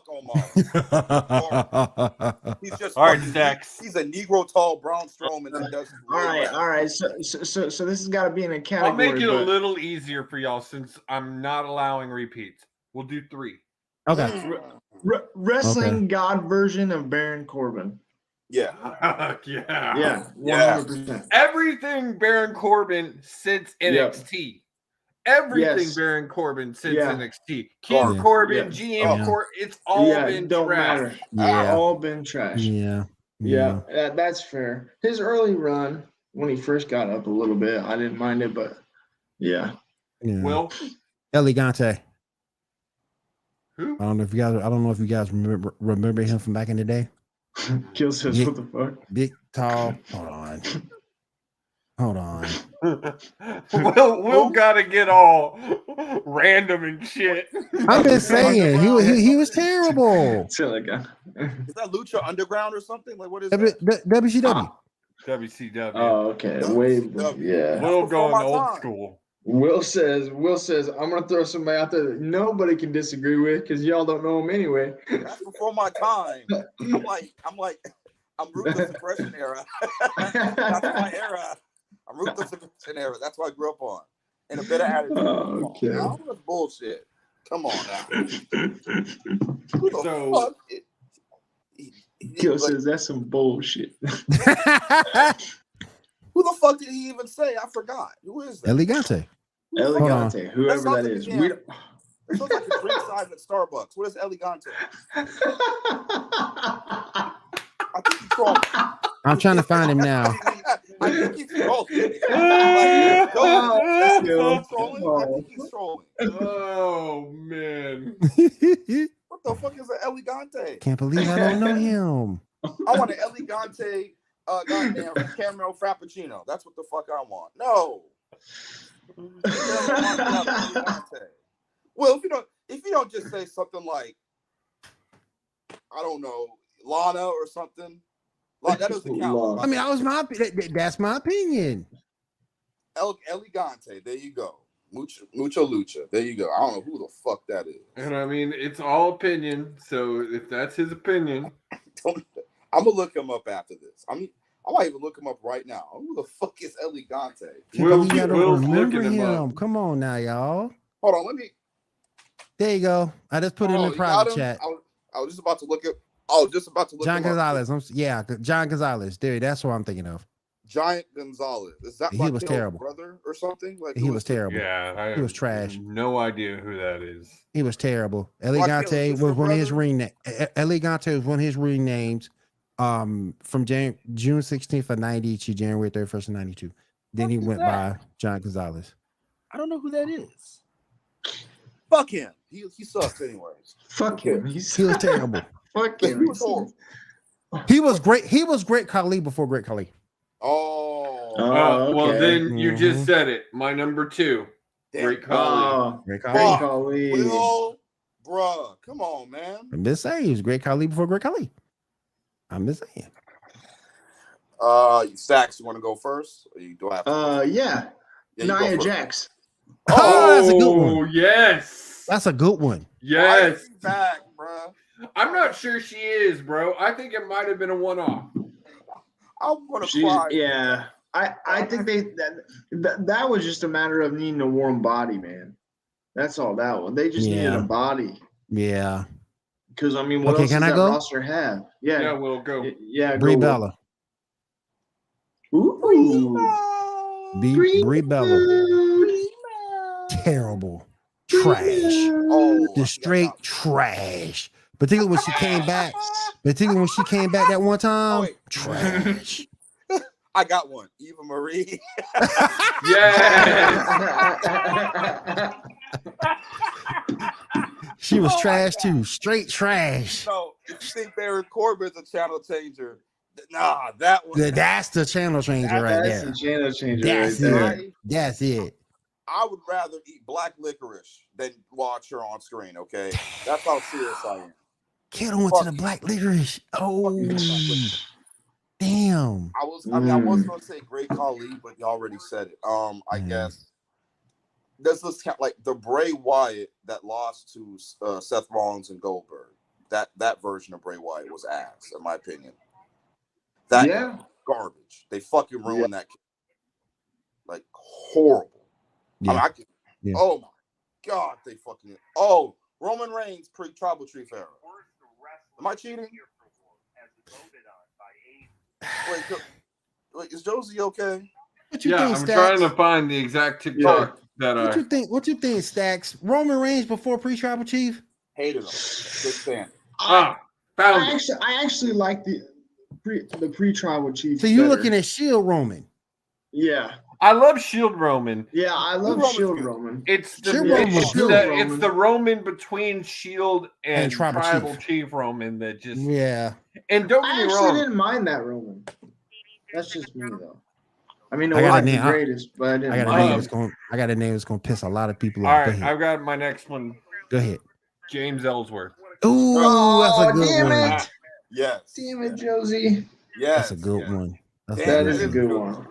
Omos. He's just all right, Dex. He's a Negro tall Braun Strowman that does. All right. So this has got to be in a category. I'll make it a little easier for y'all since I'm not allowing repeats. We'll do 3. Okay. Wrestling God version of Baron Corbin. Yeah. Yeah. 100%. Everything Baron Corbin since NXT. Everything Baron Corbin since NXT. King Corbin, GM Corbin, it's all been don't trash. Matter. Yeah. All been trash. Yeah. That's fair. His early run when he first got up a little bit, I didn't mind it, but yeah. Will Elegante. Who? I don't know if you guys remember him from back in the day. Kill says, what the fuck? Big, tall. Hold on. Will gotta get all random and shit. I'm just saying, he was terrible. Is that Lucha Underground or something? Like, what is that? WCW. WCW. Oh, okay. Will going old school. Will says, I'm gonna throw somebody out there that nobody can disagree with because y'all don't know him anyway. That's before my time. I'm ruthless suppression era. That's my era. I'm ruthless suppression era. That's what I grew up on. And a bit of attitude. Okay. Now, that's bullshit. Come on now. Who the fuck? Gil says that's some bullshit. Who the fuck did he even say? I forgot. Who is that? Elegante, whoever that is. It looks like a drink size at Starbucks. What is Elegante? I think he's trolling. I'm trying to find him now. I think he's trolling. I think he's trolling. Oh man. What the fuck is an Elegante? Can't believe I don't know him. I want an Elegante goddamn caramel frappuccino. That's what the fuck I want. No. Well, if you don't just say something like, I don't know, Lana or something, like that doesn't count. I mean, that's my opinion. Elegante, there you go. Mucho Lucha, there you go. I don't know who the fuck that is. And I mean, it's all opinion. So if that's his opinion, I'm gonna look him up after this. I might even look him up right now. Who the fuck is Elegante? Will's remember him. Come on now, y'all. Hold on, let me. There you go. I just put it in the private chat. I was just about to look at. John Gonzalez. John Gonzalez. Dude, that's what I'm thinking of. Giant Gonzalez. Is that he was terrible, brother or something? Like he was terrible. Yeah, he was trash. No idea who that is. He was terrible. Elegante was one of his ring names. Elegante was one of his ring names. From June 16th of 90 to January 31st of 92. Then he went by John Gonzalez. I don't know who that is. Fuck him. He sucks anyways. Fuck him. He was terrible. Fuck him. He was horrible. He was great. He was Great Khali before Great Khali. Well, then you just said it. My number 2. Great Khali. Great Khali. Will, bruh, come on, man. I'm just saying he was Great Khali before Great Khali. I'm just saying. Stacks, you want to go first? Or you do I have to yeah. Nia Jax. Oh, that's a good one. Yes. That's a good one. Yes. Back, bro. I'm not sure she is, bro. I think it might have been a one-off. I'm gonna cry. Yeah. I think that was just a matter of needing a warm body, man. That's all that was. They just needed a body. Yeah. Because I mean, what else does that roster have? Yeah. Yeah, we'll go. Yeah, Brie Bella. Ooh. Brie Bella. Terrible. Trash. The straight trash. Particularly when she came back. That one time. Trash. I got one. Eva Marie. Yeah. She was trash too. Straight trash. No, if you think Baron Corbin's a channel changer, nah, that one. That's the channel changer right there. That's the channel changer That's right it. there. That's it. I would rather eat black licorice than watch her on screen, okay? That's how serious I am. Kiddo went to the black licorice. Oh, damn. I was going to say Great Khali, but you already said it. I guess. Does this count, like the Bray Wyatt that lost to Seth Rollins and Goldberg? That version of Bray Wyatt was ass, in my opinion. That garbage. They fucking ruined that. Like horrible. Yeah. Oh my god, they fucking. Oh, Roman Reigns pre-Tribal Chief era. Am I cheating? Wait, is Josie okay? What you think, I'm Stacks? trying to find the exact TikTok that What you think, Stacks? Roman Reigns before pre-Tribal Chief? Hated him. Good fan. I actually like the pre-Tribal Chief. So you're looking at Shield Roman? Yeah. I love Shield Roman. Yeah, I love Shield Roman. It's the it's the Roman between Shield and Tribal Chief Roman that just And don't get me wrong, I didn't mind that Roman. That's just me though. I mean, I got the greatest, but I didn't. I got a name that's gonna piss a lot of people off. All right, I've got my next one. Go ahead. James Ellsworth. Ooh, that's a good one. Yes. Damn it, Josie. Yes. That's a good one. That is a good one.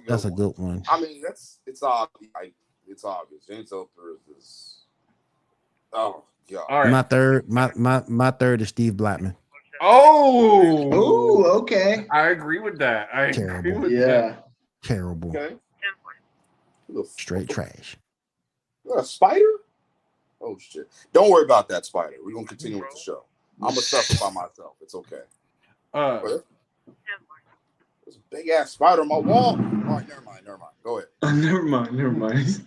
That's a good one. I mean, it's obvious. It's obvious. James Ellsworth is. Oh god. All right. My third is Steve Blackman. Oh. Okay. I agree with that. Terrible. Okay. Straight trash. A spider? Oh shit! Don't worry about that spider. We're gonna continue with the show. I'm gonna suffer by myself. It's okay. There's a big ass spider on my wall. All right, never mind. Go ahead. Never mind.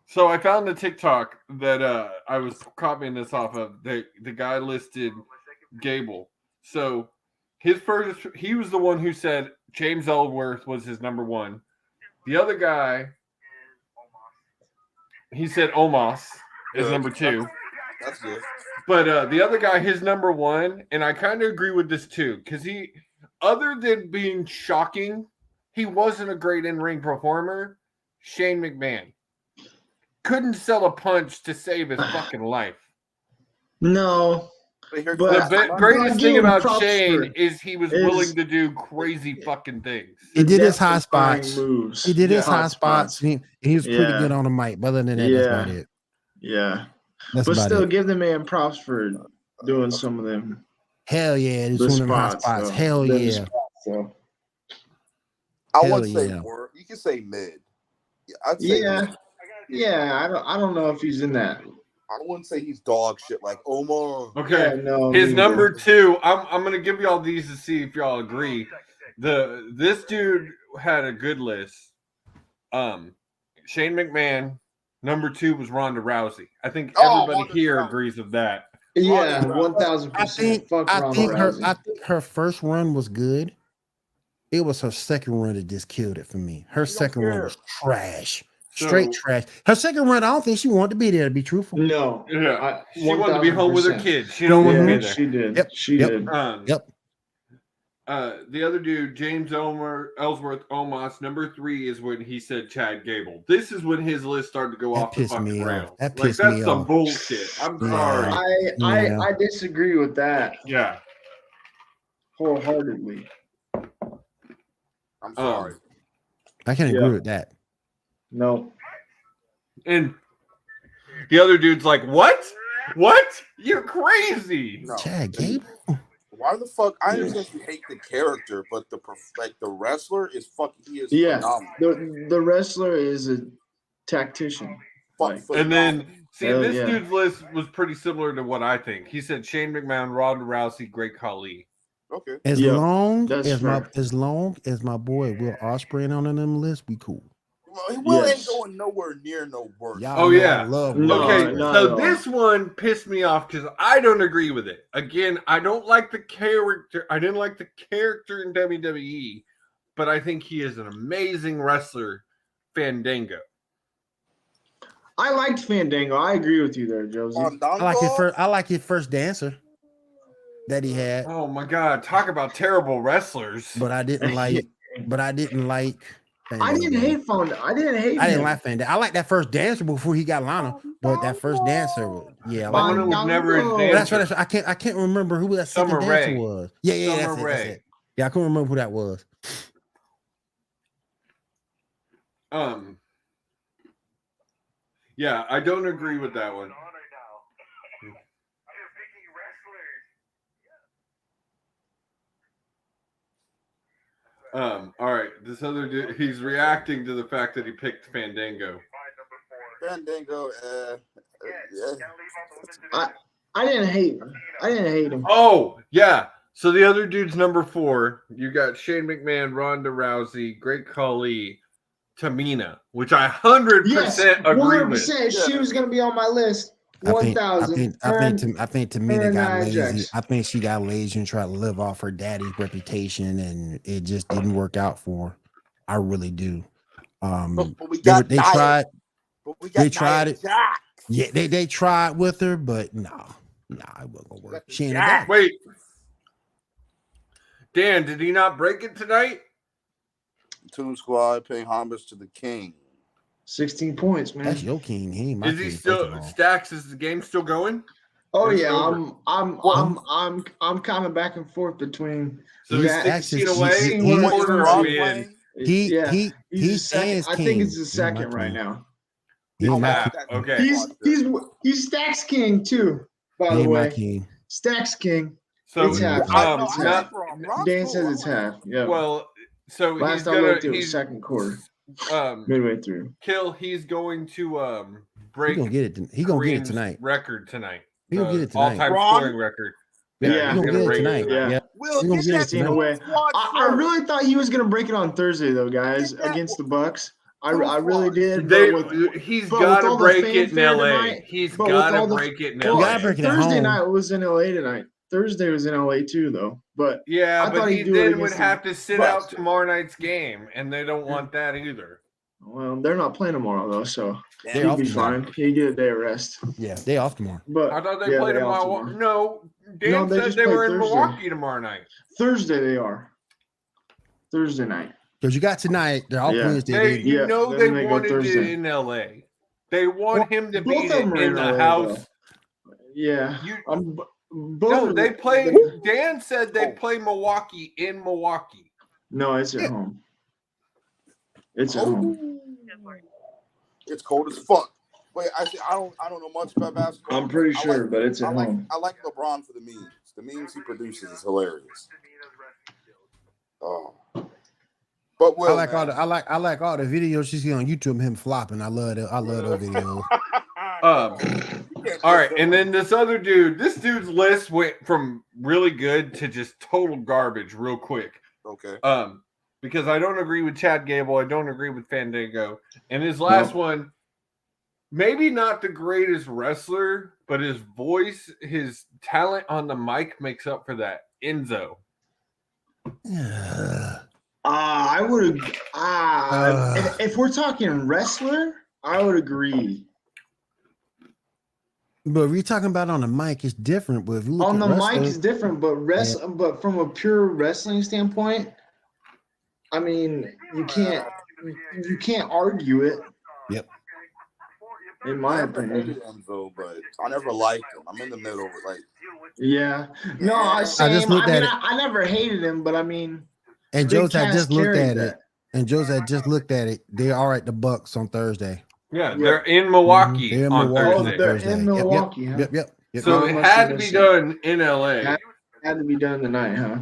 So I found the TikTok that I was copying this off of. The guy listed Gable. So he was the one who said James Ellsworth was his number one. The other guy, he said Omos is number two. That's good. But the other guy, his number one, and I kind of agree with this too, because he, other than being shocking, he wasn't a great in-ring performer. Shane McMahon couldn't sell a punch to save his fucking life. No. But the greatest thing about Shane is he was willing to do crazy fucking things. He did his high spots. He did his high spots. He was pretty good on the mic. But other than that, that's about it. Yeah. But still, give the man props for doing some of them. Hell yeah. Doing them high spots. Hell yeah. So I wouldn't say more. You can say mid. I'd say mid. I don't know if he's in that. I wouldn't say he's dog shit like Omar. Okay, yeah, no, his number 2. I'm gonna give y'all these to see if y'all agree. This dude had a good list. Shane McMahon. Number 2 was Ronda Rousey. I think everybody here agrees with that. Yeah, 1,000%. I think her first run was good. It was her second run that just killed it for me. Her second run was trash. Straight trash. Her second run, I don't think she wanted to be there, to be truthful. No. Yeah. She wanted to be home with her kids. She don't want to be there. She did. Yep. She did. The other dude, James Ellsworth Omos, number 3 is when he said Chad Gable. This is when his list started to go off the fucking rails. That's some bullshit. I'm sorry. I disagree with that. Yeah. Wholeheartedly. I'm sorry. I can't agree with that. No. And the other dude's like, what? What? You're crazy. No. Chad Gable? Why the fuck? I understand you hate the character, but the wrestler is fucking. He is phenomenal. The wrestler is a tactician. And then this dude's list was pretty similar to what I think. He said Shane McMahon, Ronda Rousey, Great Khali. Okay. As long as my boy Will Ospreay on them list, we cool. Will ain't going nowhere near no worse. I love Will. This one pissed me off because I don't agree with it. Again, I don't like the character. I didn't like the character in WWE, but I think he is an amazing wrestler. Fandango. I liked Fandango. I agree with you there, Josie. I like his first dancer that he had. Oh my god, talk about terrible wrestlers. But I didn't like Fandango. I didn't hate Fandango. I like that first dancer before he got Lana, but that first dancer, Lana was never a dancer. That's right. I can't remember who that second dancer was. Yeah, that's it. Yeah, I couldn't remember who that was. Yeah, I don't agree with that one. All right. This other dude, he's reacting to the fact that he picked Fandango. Fandango, I didn't hate him. Oh, yeah. So the other dude's number 4. You got Shane McMahon, Ronda Rousey, Great Khali, Tamina, which I 100% agree with. She was going to be on my list. 1,000. I think Tamina got lazy. I think she got lazy and tried to live off her daddy's reputation, and it just didn't work out for her. I really do. They tried it. Yeah, they tried with her, but no, it wasn't gonna work. She ain't a guy. Wait, Dan, did he not break it tonight? Toon Squad paying homage to the king. 16 points, man. That's your king. He ain't my king. Is he still Stacks? Is the game still going? Oh yeah, I'm kind of back and forth between. So he's 16 away. What order are we in? He's second. I think it's the second right now. Okay. He's Stacks King too. By the way, Stacks King. So it's half. Dan says it's half. Yeah. Well, so last I looked, it was second quarter. Midway through. He's going to break. He's gonna get it tonight. Record tonight. He's gonna get it tonight. All-time scoring record. Yeah, he's gonna get it tonight. Yeah. Will get that away. I really thought he was gonna break it on Thursday though, guys, against the Bucks. I really did. He's got to break it in LA. He's got to break it in LA. Thursday night was in LA tonight. Thursday was in LA too, though. But yeah, but he then would have to sit out tomorrow night's game, and they don't want that either. Well, they're not playing tomorrow though, so he'll be fine. He'll get a day of rest. Yeah, day off tomorrow. But I thought they played tomorrow. No, Dan said they were in Milwaukee tomorrow night. Thursday they are. Thursday night. Because you got tonight. They're all Wednesday. You know they wanted it in LA. They want him to be in the house. Though. Yeah. No, they play. Dan said they play Milwaukee in Milwaukee. No, it's at home. It's at home. It's cold as fuck. Wait, I don't know much about basketball. I'm pretty sure, but it's at home. I like LeBron for the memes. The memes he produces is hilarious. Oh. But Will, I like all the videos she see on YouTube of him flopping. I love those videos. All right, and then this other dude. This dude's list went from really good to just total garbage real quick. Okay. Because I don't agree with Chad Gable. I don't agree with Fandango. And his last one, maybe not the greatest wrestler, but his voice, his talent on the mic makes up for that. Enzo. I would. If we're talking wrestler, I would agree. But if you're talking about on the mic, it's different. But if you look on at the wrestling, mic, it's different. But but from a pure wrestling standpoint, I mean, you can't argue it. Yep. In my opinion, Enzo, but I never liked him. I'm in the middle. Like, yeah, no, I never hated him, but I mean. And Joe's had just looked at it. And Joe's had just looked at it. They're all right, the Bucks on Thursday. Yeah, they're in Milwaukee They're in on Milwaukee Thursday. They're in Milwaukee, Yep. So it had to be done in LA. Had to be done tonight, huh?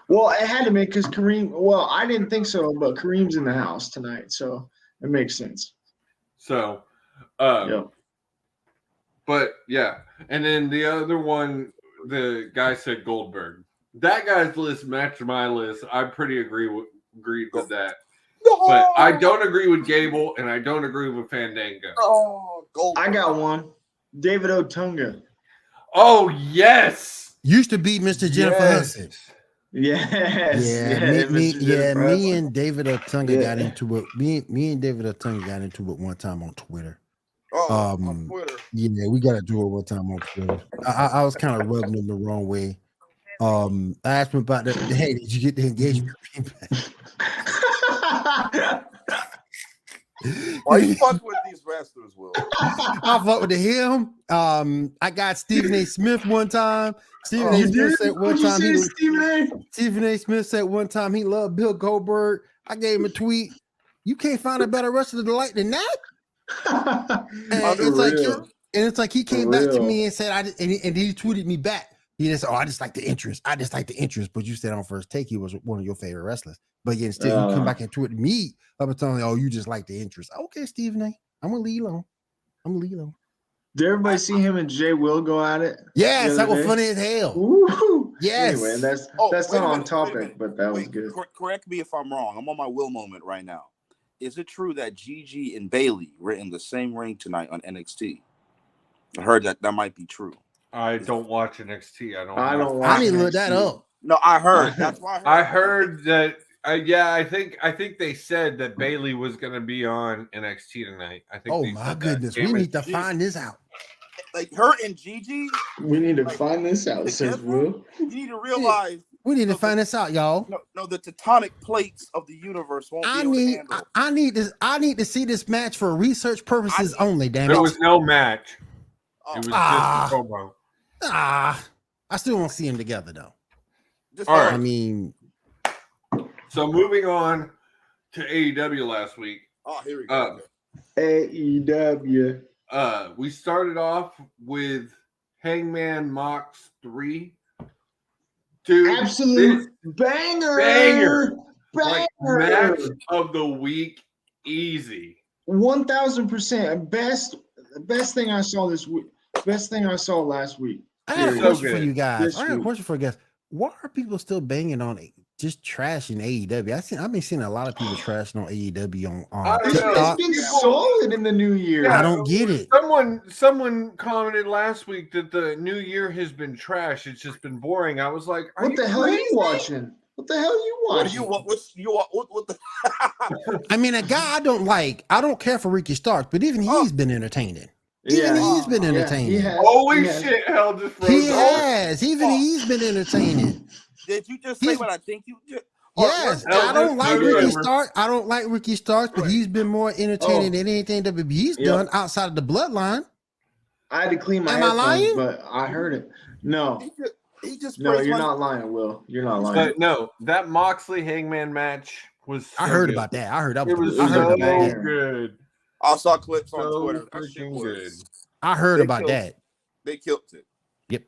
Well, it had to be because Kareem. Well, I didn't think so, but Kareem's in the house tonight, so it makes sense. So, but yeah, and then the other one, the guy said Goldberg. That guy's list matched my list. I pretty agreed with that. But I don't agree with Gable, and I don't agree with Fandango. I got one. David Otunga. Oh, yes. Used to be Mr. Jennifer Hudson. Yes. Me and David Otunga got into it. Me and David Otunga got into it one time on Twitter. on Twitter. Yeah, we got to do it one time on Twitter. I was kind of rubbing him the wrong way. I asked him about hey, did you get the engagement ring back? Why you fuck with these wrestlers, Will? I fuck with him. I got Stephen A. Smith one time. Stephen A. Smith said one time Stephen A. Smith said one time he loved Bill Goldberg. I gave him a tweet. You can't find a better wrestler than that. And it's like he came back to me and said and he tweeted me back. He just I just like the interest. But you said on First Take he was one of your favorite wrestlers. But yet still you come back and tweet me up and telling me, you just like the interest. Okay, Stephen A. I'm gonna leave alone. Did everybody see him and Jay Will go at it? Yes, that was funny as hell. Ooh. Yes. Anyway, that's not on topic, but that was good. Correct me if I'm wrong. I'm on my Will moment right now. Is it true that Gigi and Bailey were in the same ring tonight on NXT? I heard that might be true. I don't watch NXT. I need to look that up. No, I heard. That's why I heard that. I think they said that Bailey was going to be on NXT tonight. I think. Oh my goodness, we need to find this out. Like her and Gigi. We need to find this out, says Will. You need to realize. We need to find this out, y'all. No, the tectonic plates of the universe won't be able to handle. I need to see this match for research purposes only. Damn it! There was no match. It was just a promo. I still want to see them together though. All right. I mean, so moving on to AEW last week. Oh, here we go. AEW. We started off with Hangman Mox 3. Dude, absolute banger. Like match of the week, easy. 1000%. Best thing I saw this week. Best thing I saw last week. I have a question for you guys. Why are people still banging on it? Just trashing AEW? I've been seeing a lot of people trashing on AEW on TikTok. It's been solid in the new year. Yeah, I don't get it. Someone commented last week that the new year has been trash. It's just been boring. I was like, what the hell are you watching? What the hell are you watching? What the? I mean, a guy I don't like. I don't care for Ricky Starks, but even he's been entertaining. Even he's been entertaining. Holy shit, hell just froze. He has. Even he's been entertaining. Did you just say what I think you did? Yes, I don't like Ricky Starks. I don't like Ricky Starks, but he's been more entertaining than anything WWE's done outside of the bloodline. I had to clean my headphones, but I heard it. No. You're not lying, Will. You're not lying. But no, that Moxley Hangman match was so I heard good. about that. I heard that was, it was so good. I saw clips on Twitter. Good. I heard about that. They killed it. Yep.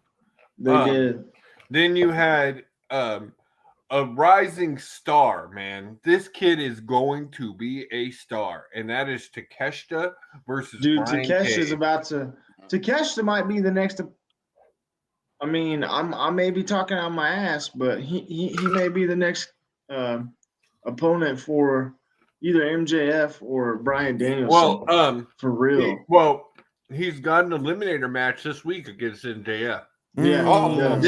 They did. Then you had a rising star, man. This kid is going to be a star, and that is Takeshita versus Brian Takeshita's about to. Takeshita might be the next. I mean, I may be talking out my ass, but he may be the next opponent for either MJF or Bryan Danielson. Well, for real. He's got an eliminator match this week against MJF. Yeah.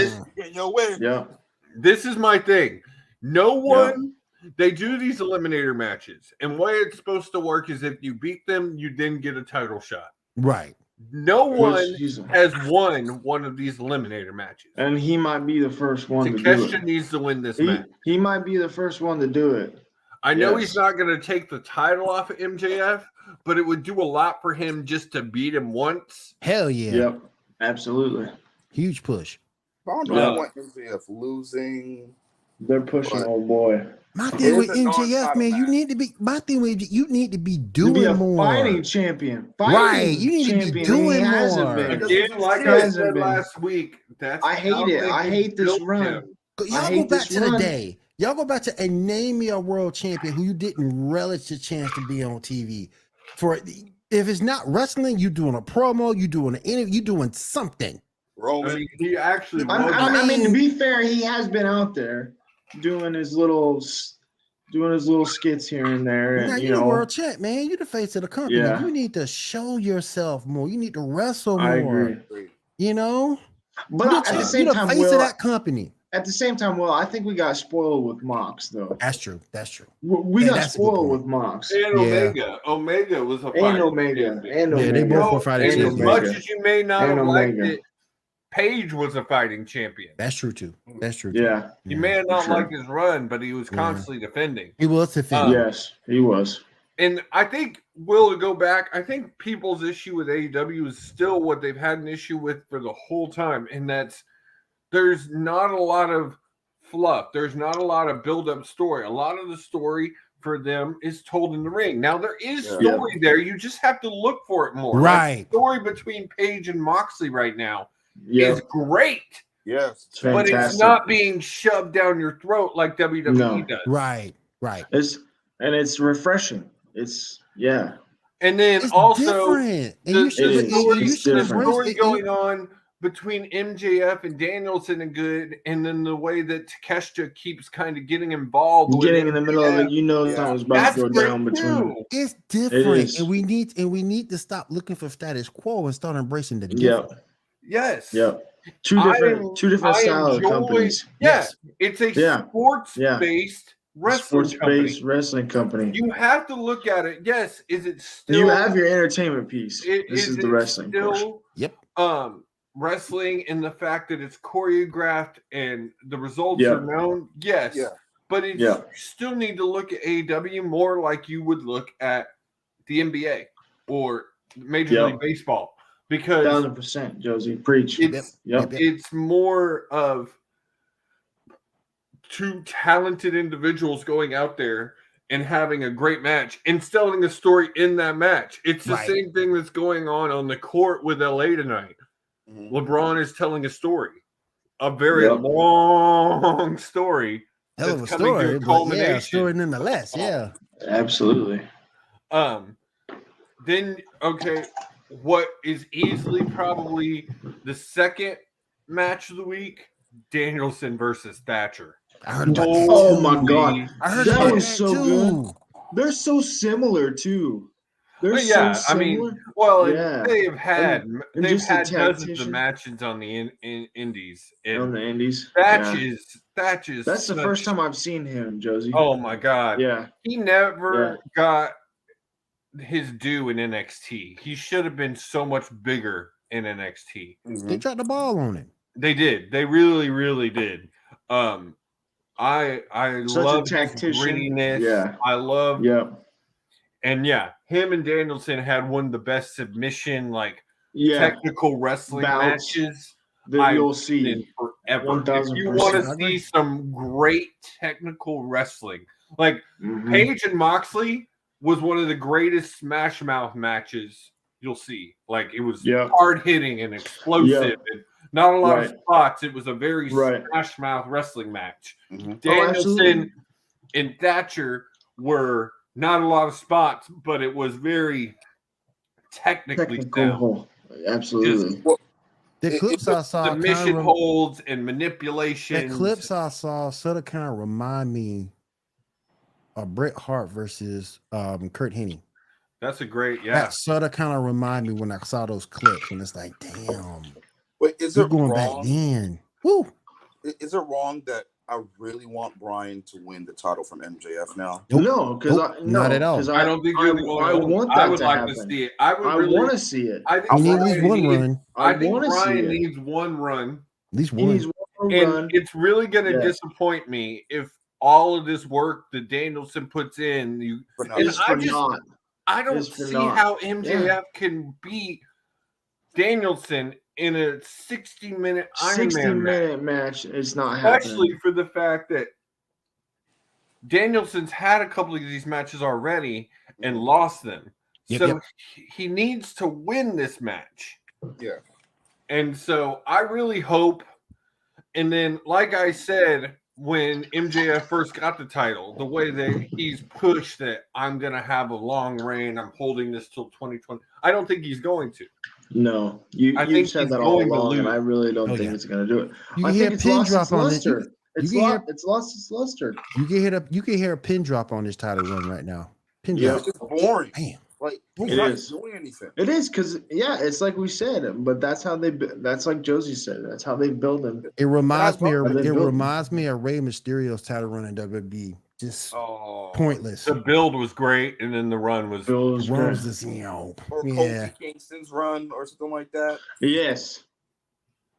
This is my thing. No one, they do these eliminator matches, and the way it's supposed to work is if you beat them, you then get a title shot. Right. No one has won one of these eliminator matches. And he might be the first one to do it. Takeshita needs to win this match. He might be the first one to do it. I know he's not going to take the title off of MJF, but it would do a lot for him just to beat him once. Hell yeah. Yep. Absolutely. Huge push. I don't want MJF losing. They're pushing old boy. My thing with MJF, man, you need to be doing more. Fighting champion. Right. You need to be doing more. Again, like I said last week, I hate it. I hate this run. Y'all go back to the day. Y'all go back to and name me a world champion who you didn't relish the chance to be on TV. For if it's not wrestling, you doing a promo, you doing an interview, you doing something. Roman. I mean, he actually. I mean, to be fair, he has been out there doing his little skits here and there. And, you're the world champ, man. You're the face of the company. Yeah. You need to show yourself more. You need to wrestle more. I agree. You know, but at the same time, face of that company. At the same time, I think we got spoiled with Mox, though. That's true. We got spoiled with Mox. And Omega. Omega was a fighting champion. And Omega. Yeah, they both were fighting champions. As much as you may not have liked it, Page was a fighting champion. That's true, too. Yeah. You may have not liked his run, but he was constantly defending. He was defending. Yes, he was. And I think, to go back, I think people's issue with AEW is still what they've had an issue with for the whole time, and that's there's not a lot of fluff. There's not a lot of build-up story. A lot of the story for them is told in the ring. Now, there is story there. You just have to look for it more. Right. Like the story between Page and Moxley right now is great. Yes. But it's not being shoved down your throat like WWE does. Right. It's refreshing. And then it's also different. the story going on between MJF and Danielson and good, and then the way that Takeshita keeps kind of getting involved, getting in the middle of it, something's about to go down between. It's different, and we need to stop looking for status quo and start embracing the different. Yes. Two different style of companies. It's a sports-based wrestling company. You have to look at it. Yes, is it still? You have your entertainment piece. This is the wrestling portion. Yep. Wrestling and the fact that it's choreographed and the results are known. Yes. Yeah. But you still need to look at AEW more like you would look at the NBA or Major League Baseball, because 1,000%, Josie, preach. It's more of two talented individuals going out there and having a great match and telling a story in that match. It's the same thing that's going on the court with LA tonight. Mm-hmm. LeBron is telling a story, a very long story. Hell of a story, but story nonetheless. Absolutely. Then what is easily probably the second match of the week? Danielson versus Thatcher. I heard about oh my god, I heard that was so good. They're so similar too. They're so similar. They've had dozens of matches on the indies. On the indies, Thatches. That's the first time I've seen him, Josie. Oh my god, yeah. He never got his due in NXT. He should have been so much bigger in NXT. Mm-hmm. They dropped the ball on him. They did. They really, really did. I love his grittiness. Yeah. I love. And him and Danielson had one of the best submission technical wrestling matches that you'll see forever. 1,000%. If you want to see some great technical wrestling, Page and Moxley was one of the greatest Smash Mouth matches you'll see. It was hard hitting and explosive, and Not a lot of spots. It was a very smash mouth wrestling match. Danielson and Thatcher were not a lot of spots, but it was very technically sound. Absolutely. The clips I saw, submission holds and manipulation. The clips I saw sort of kind of remind me of Bret Hart versus Kurt Hennig. That's a great, That sort of kind of remind me when I saw those clips, and it's like, damn. Wait, is it going wrong? Back then? Woo. Is it wrong that I really want Bryan to win the title from MJF now? No, because not at all. I don't think you're the I want that I would to like happen. to see it. I want to see it. I think he needs at least one run. I think Bryan needs one run. At least one. He needs one and run. It's really going to disappoint me if all of this work that Danielson puts in, I don't see how MJF can beat Danielson in a 60-minute Iron Man match. It's not happening. Especially for the fact that Danielson's had a couple of these matches already and lost them. He needs to win this match. Yeah. And so I really hope, and then like I said, when MJF first got the title, the way that he's pushed that I'm going to have a long reign, I'm holding this till 2020. I don't think he's going to. No, you said that all along, and I really don't think it's going to do it. You can hear a pin drop on it. It's lost its luster. You can hear a pin drop on this title run right now. Pin drop. It's just boring. Damn. Like it not is doing anything. It is because it's like we said, but that's how that's like Josie said. That's how they build them. It reminds me of Rey Mysterio's title run in WWE. Just pointless. The build was great, and then the run was or Kofi Kingston's run or something like that. Yes.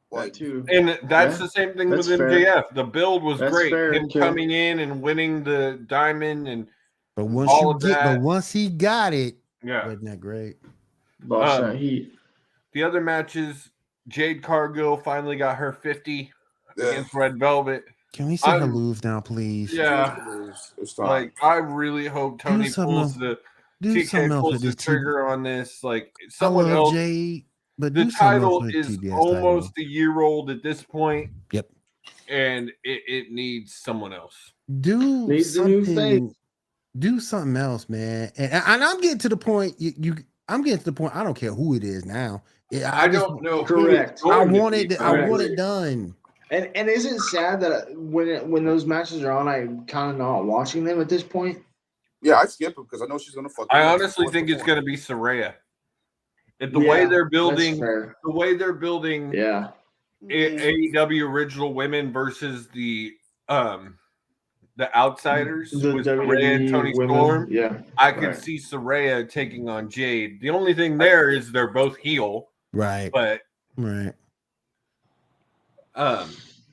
Like too. And that's the same thing with MJF. Fair. The build was great. Him coming in and winning the diamond and but once he got it, wasn't that great? The other matches, Jade Cargill finally got her 50 against Red Velvet. Can we see her lose now, please? Yeah. Like I really hope Tony pulls the trigger on this. Like someone else. Jade, but the title is almost a year old at this point. Yep. And it needs someone else. Do something else, man. And I'm getting to the point. I'm getting to the point. I don't care who it is now. I don't know. Correct. I want it done. And isn't it sad that when those matches are on, I'm kind of not watching them at this point? Yeah, I skip it because I know she's gonna fuck. I honestly think it's gonna be Saraya. The way they're building, AEW original women versus the outsiders with Saraya and Tony Storm. Yeah, I could see Saraya taking on Jade. The only thing there is they're both heel, right? But right.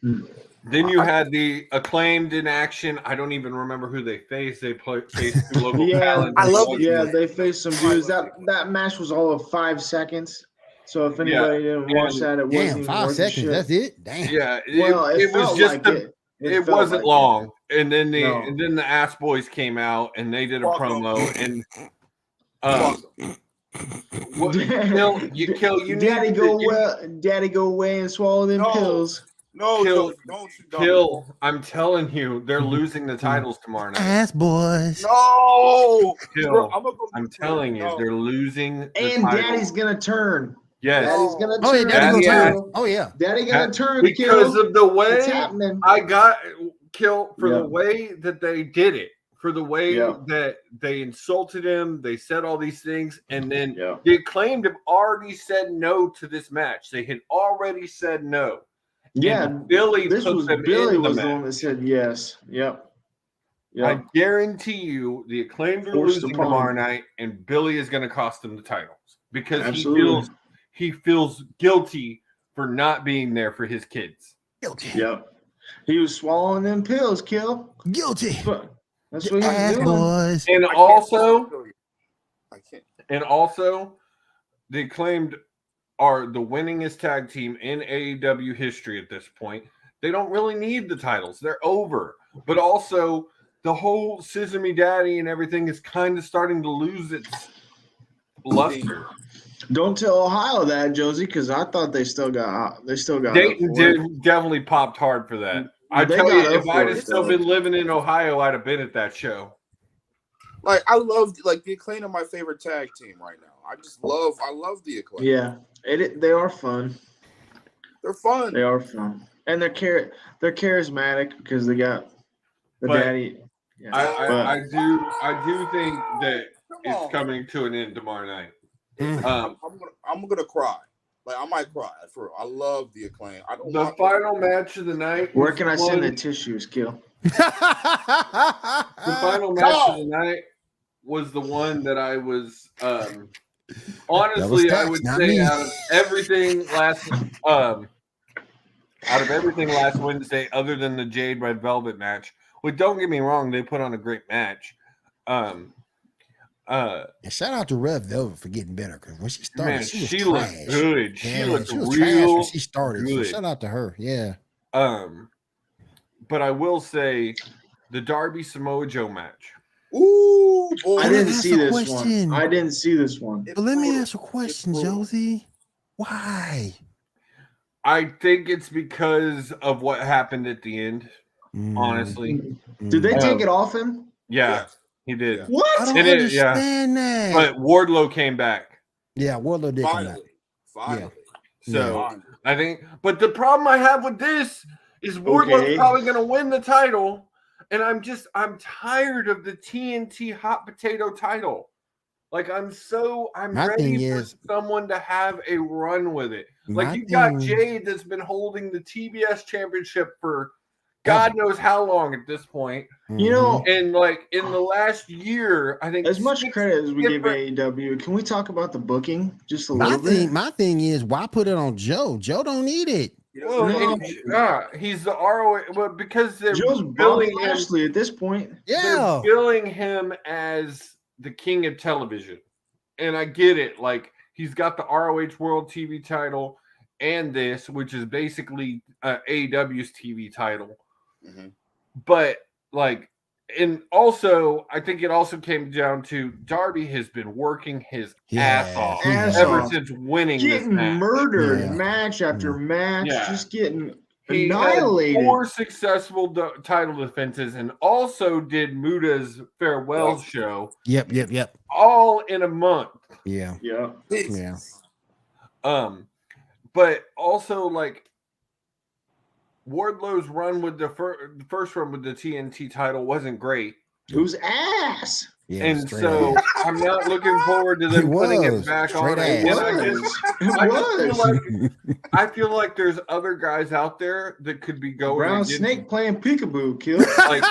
Then you had the Acclaimed in action. I don't even remember who they faced. They faced two local talent. I love it. Yeah, they faced some dudes. That match was all of 5 seconds. So if anybody didn't watch that, it wasn't 5 seconds. That's it. Damn. Yeah, it was just like it wasn't long. And then the Ass Boys came out and they did a promo and Daddy go away and swallow them pills. No, don't. I'm telling you, they're losing the titles tomorrow night. Ass Boys. No. I'm telling you, they're losing. And Daddy's gonna turn. Yes. Daddy's gonna turn. Daddy gonna turn. Oh yeah. Daddy gonna turn because of the way I got killed for the way that they did it. For the way that they insulted him, they said all these things, and then the Acclaimed have already said no to this match. They had already said no. Yeah, and Billy was the one that said yes. Yep. I guarantee you, the Acclaimed are losing tomorrow night, and Billy is going to cost them the titles because he feels guilty for not being there for his kids. Guilty. Yep. He was swallowing them pills, Kill. Guilty. That's what he was doing. Boys. And also, the Acclaimed are the winningest tag team in AEW history at this point. They don't really need the titles. They're over. But also, the whole Scissor Me Daddy and everything is kind of starting to lose its luster. Don't tell Ohio that, Josie, because I thought they still got Dayton definitely popped hard for that. I tell you, if I'd have still been living in Ohio, I'd have been at that show. Like I love the Acclaim are my favorite tag team right now. I love the Acclaim. Yeah, they are fun. They're fun. They are fun, and they're charismatic because they got the daddy. Yeah. I do think that it's coming to an end tomorrow night. I'm gonna cry. Like I might cry for real. I love the Acclaim. The final match of the night. Where can I send the tissues, Kill? The final match of the night was the one that I was honestly I would say out of everything last Wednesday, other than the Jade Red Velvet match. Well, don't get me wrong, they put on a great match. And shout out to Red Velvet for getting better, because when she started, man, she looked good. Yeah, she looked was real trash when she started. good. So shout out to her. Yeah. But I will say the Darby Samoa Joe match. Ooh, boy. I didn't see this one. I didn't see this one. But let me ask a question, Josie. Why? I think it's because of what happened at the end. Honestly, did they take it off him? Yeah, he did. What? I don't understand that. But Wardlow came back. Yeah, Wardlow did come back. Finally. Yeah. So I think, but the problem I have with this is Wardlow's probably going to win the title, and I'm tired of the TNT hot potato title. Like I'm ready for someone to have a run with it. Like you got Jade that's been holding the TBS championship for God knows how long at this point. You know, and like in the last year, I think as much credit as we give AEW, can we talk about the booking just a little bit? My thing is, why put it on Joe? Joe don't need it. Well, he's the ROH. Well, because they're Joe's billing Ashley at this point. Yeah, they're billing him as the king of television, and I get it. Like he's got the ROH World TV title and this, which is basically AEW's TV title. Mm-hmm. But like, and also, I think it also came down to Darby has been working his ass off ever since winning this match. Murdered match after match, just getting annihilated. He had 4 successful title defenses, and also did Muda's farewell show. Yep. All in a month. Yeah. But also like Wardlow's run with the first run with the TNT title wasn't great. Whose ass? Yeah, and so I'm not looking forward to them putting it back on. I feel like there's other guys out there that could be going. Brown Snake playing peekaboo, Kill. Like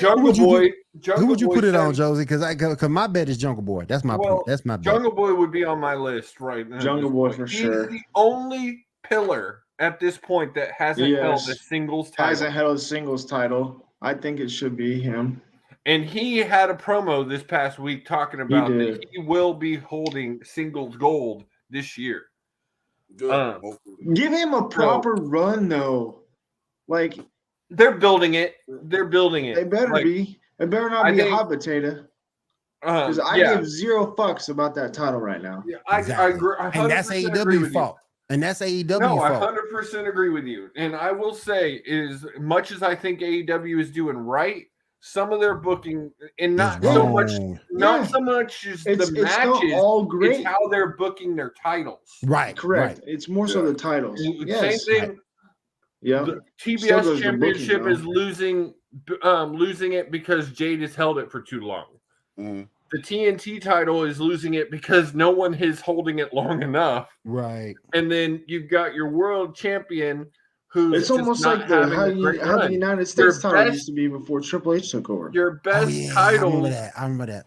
Jungle Boy. Who would you put it on, Josie? Because my bet is Jungle Boy. That's my bet. Jungle Boy would be on my list right now. Jungle Boy for sure. He's the only pillar at this point that hasn't held a singles title. Hasn't held a singles title. I think it should be him. And he had a promo this past week talking about that he will be holding singles gold this year. Give him a proper run, though. Like they're building it. They better be. It better not be a hot potato. Because I give 0 fucks about that title right now. Yeah, I agree. And that's AEW fault. And that's AEW fault. I 100% agree with you. And I will say, as much as I think AEW is doing right, some of their booking, and not so much as the matches, all great. It's how they're booking their titles. Right. Correct. Right. It's more so the titles. Same thing. Yeah. The TBS championship is losing it because Jade has held it for too long. Mm-hmm. The TNT title is losing it because no one is holding it long enough. Right. And then you've got your world champion who's it's almost like how the United States title used to be before Triple H took over. Your best titles. I remember that.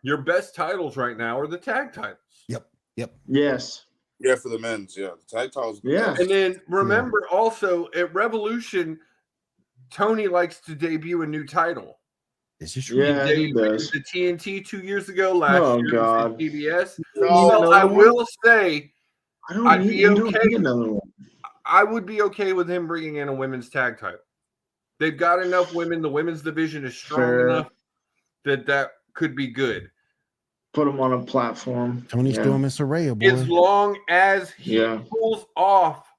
Your best titles right now are the tag titles. Yep. Yes. Yeah, for the men's. Yeah. The tag titles. Yeah. And then remember also at Revolution, Tony likes to debut a new title. Is this true? Yeah, he does. The TNT 2 years ago, last year God. TBS. No, I will say, don't need another one. I would be okay with him bringing in a women's tag title. They've got enough women. The women's division is strong enough that could be good. Put him on a platform. Tony Storm and Saraya, boy. As long as he pulls off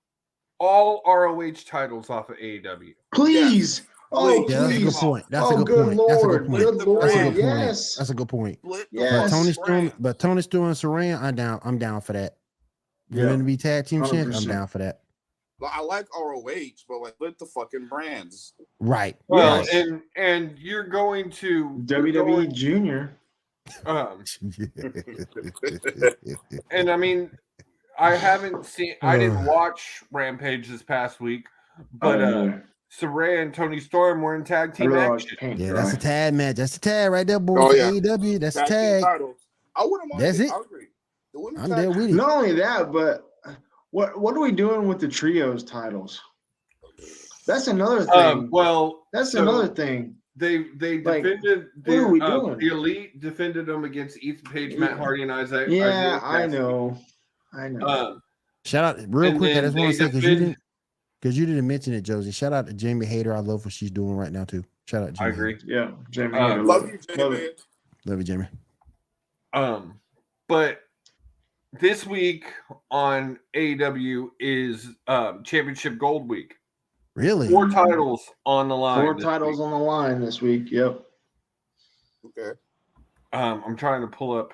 all ROH titles off of AEW. Please. Yes. Oh, yeah, please. That's a good point. That's a good good point. Lord. That's a good point. Good Lord. That's a good point. Yes. That's a good point. Yes. But Tony Storm and Saraya, I'm down for that. You're going to be tag team champions. I'm down for that. Well, I like ROH, but like with the fucking brands. Right. Well, yes. and you're going to WWE Junior. And I mean, I didn't watch Rampage this past week, but Saraya and Tony Storm were in tag team action. Yeah, that's a tag match. That's a tag right there, boy. For AEW. That's a tag. I wouldn't mind. That's it. I agree. I'm there with you. Not only that, but what are we doing with the trios titles? That's another thing. That's another thing. They defended the Elite defended them against Ethan Page, Matt Hardy, and Isaac. Yeah, I know. Shout out real quick. I just want to say because you didn't mention it, Josie. Shout out to Jamie Hayter. I love what she's doing right now too. Shout out, Jamie. I agree. Yeah, Jamie Hayter. Love you, Jamie. Love you, Jamie. But this week on AEW is Championship Gold Week. Really? 4 titles on the line. 4 titles on the line this week. Yep. Okay. I'm trying to pull up.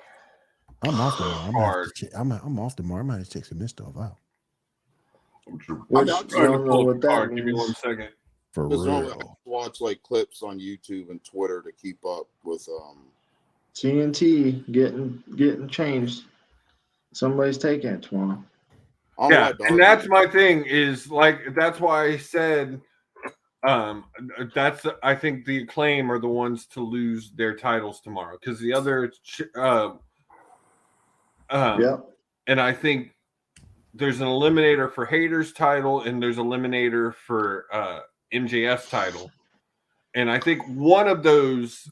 I'm off tomorrow. I'm off tomorrow. I might have to check some of this stuff out. I'm trying to pull up the card. Give me 1 second. For real. I watch like clips on YouTube and Twitter to keep up with TNT getting changed. Somebody's taking it tomorrow. Yeah, and that's my thing is like that's why I said I think the Acclaim are the ones to lose their titles tomorrow because the other and I think there's an eliminator for Hayter's title and there's an eliminator for MJF's title, and I think one of those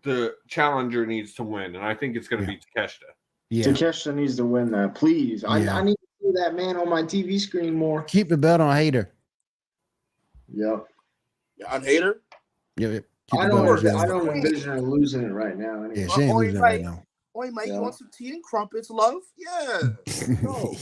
the challenger needs to win, and I think it's going to be Takeshita. Yeah, Takeshita needs to win that, please. I need to see that man on my TV screen more. Keep the belt on Hayter. Yep. Yeah, on Hayter. Yeah. I don't envision her losing it right now. Anyway. Yeah, she ain't losing it right now. Oi, mate, you want some tea and crumpets, love? Yeah. All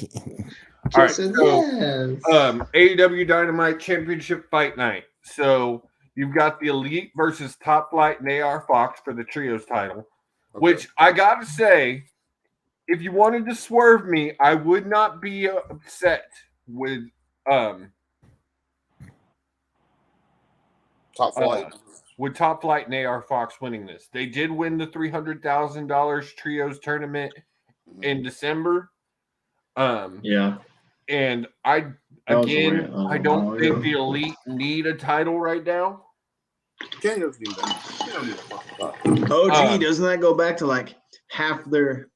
right. So, AEW Dynamite Championship Fight Night. So you've got the Elite versus Top Flight and AR Fox for the Trios title, which I got to say, if you wanted to swerve me, I would not be upset with Top Flight. With Top Flight and AR Fox winning this. They did win the $300,000 Trios tournament in December. And I don't think the Elite need a title right now. Can't do that. OG, doesn't that go back to like half their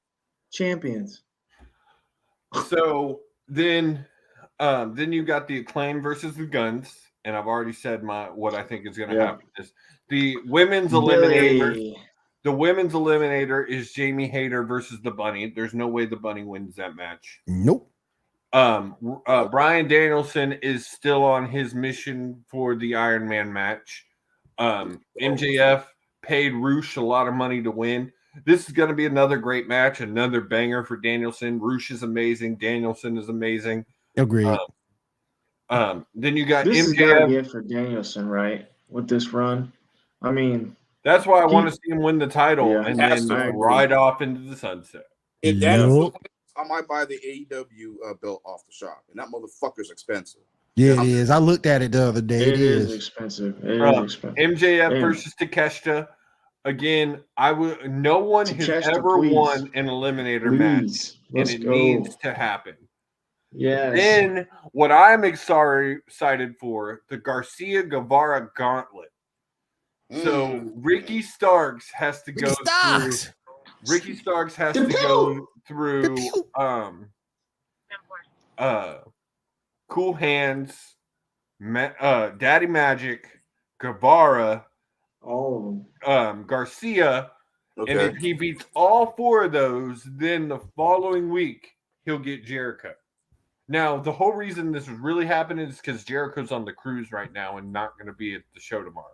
champions? So then you got the Acclaim versus the Guns, and I've already said what I think is going to happen. Is the women's eliminator. The women's eliminator is Jamie Hayter versus the Bunny. There's no way the Bunny wins that match. Nope. Bryan Danielson is still on his mission for the Iron Man match. MJF paid Roosh a lot of money to win. This is going to be another great match, another banger for Danielson. Roosh is amazing. Danielson is amazing. Agreed. Then you got this MJF. Is gotta be it for Danielson, right? With this run, I mean, that's why I want to see him win the title and then ride off into the sunset. If Danielson wins, I might buy the AEW belt off the shop, and that motherfucker's expensive. Yeah, it is. I looked at it the other day. It is expensive. It is expensive. MJF versus Takeshita. Again, no one has ever won an eliminator match, and it needs to happen. Yes. Then what I'm excited for, the Garcia Guevara Gauntlet. So Ricky Starks has to go through. Ricky Starks has to go through. Cool Hands, Daddy Magic, Guevara, Garcia, and if he beats all 4 of those, then the following week he'll get Jericho. Now, the whole reason this is really happening is because Jericho's on the cruise right now and not going to be at the show tomorrow.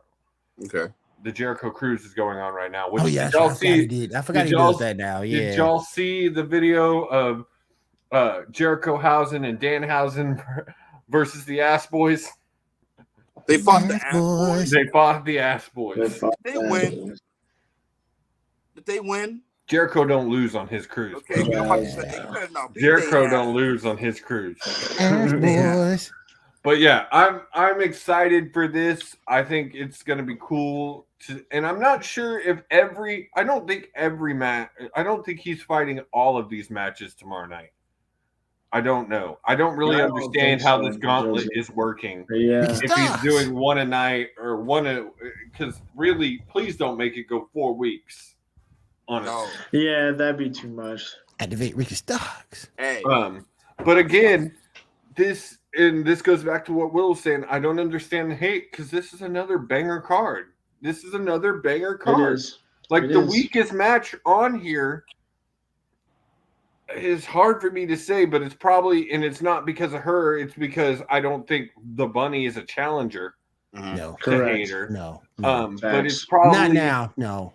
Okay. the Jericho Cruise is going on right now. Which, I forgot he does that now. Yeah. Did y'all see the video of Jericho Housen and Danhausen versus the Ass Boys? They fought the Ass Boys. They fought the Ass Boys. Did they win? Did they win? Jericho don't lose on his cruise. Okay, Jericho don't lose on his cruise. Ass Boys. But yeah, I'm excited for this. I think it's gonna be cool. And I'm not sure if I don't think he's fighting all of these matches tomorrow night. I don't know. I don't really understand how this gauntlet is working. Yeah. If he's doing one a night or because really, please don't make it go 4 weeks. Honestly. Yeah, that'd be too much. Activate Ricky Starks. Hey. But again, this goes back to what Will was saying. I don't understand the hate because this is another banger card. This is another banger card. It is. Weakest match on here is hard for me to say, but it's probably, and it's not because of her. It's because I don't think the Bunny is a challenger. No, correct. Her. No. But it's probably not now. No.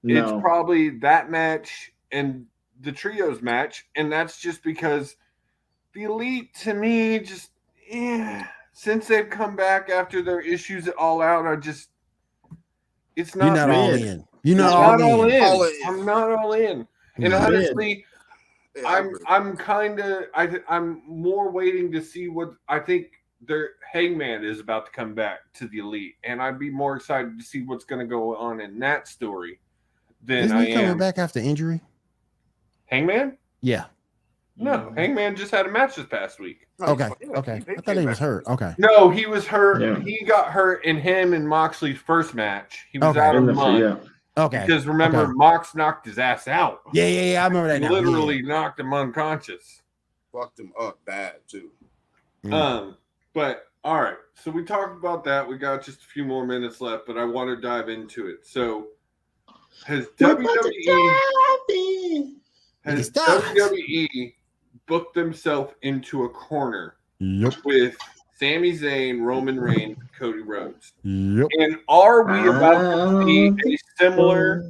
It's probably that match and the trios match, and that's just because the Elite to me just since they've come back after their issues at All Out, it's not. You're not all in. You're not all in. I'm not all in. And honestly, I'm more waiting to see what I think their Hangman is about to come back to the Elite, and I'd be more excited to see what's going to go on in that story than Isn't he coming back after injury? Hangman? Yeah. No, Hangman just had a match this past week. Okay. I thought he was hurt. Okay. No, he was hurt. Yeah. He got hurt in him and Moxley's first match. He was out of the month. Yeah. Okay. Because remember, Mox knocked his ass out. Yeah. I remember that. Literally knocked him unconscious. Fucked him up bad too. But all right. So we talked about that. We got just a few more minutes left, but I want to dive into it. So has WWE booked themselves into a corner with Sami Zayn, Roman Reigns, Cody Rhodes? Yep. And are we about to see a similar?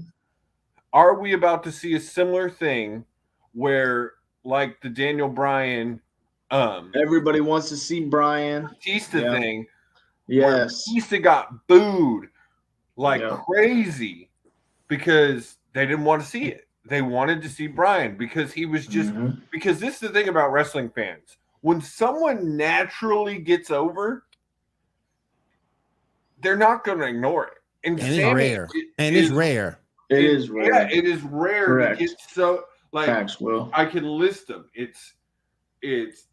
Are we about to see a similar thing where, like the Daniel Bryan, everybody wants to see Bryan Batista thing? Yes, Batista got booed like crazy because they didn't want to see it. They wanted to see Bryan because he was just because this is the thing about wrestling fans. When someone naturally gets over, they're not going to ignore it. And it's rare. It is rare. Yeah, it is rare. Correct. It's so like Facts, Will. I can list them. It's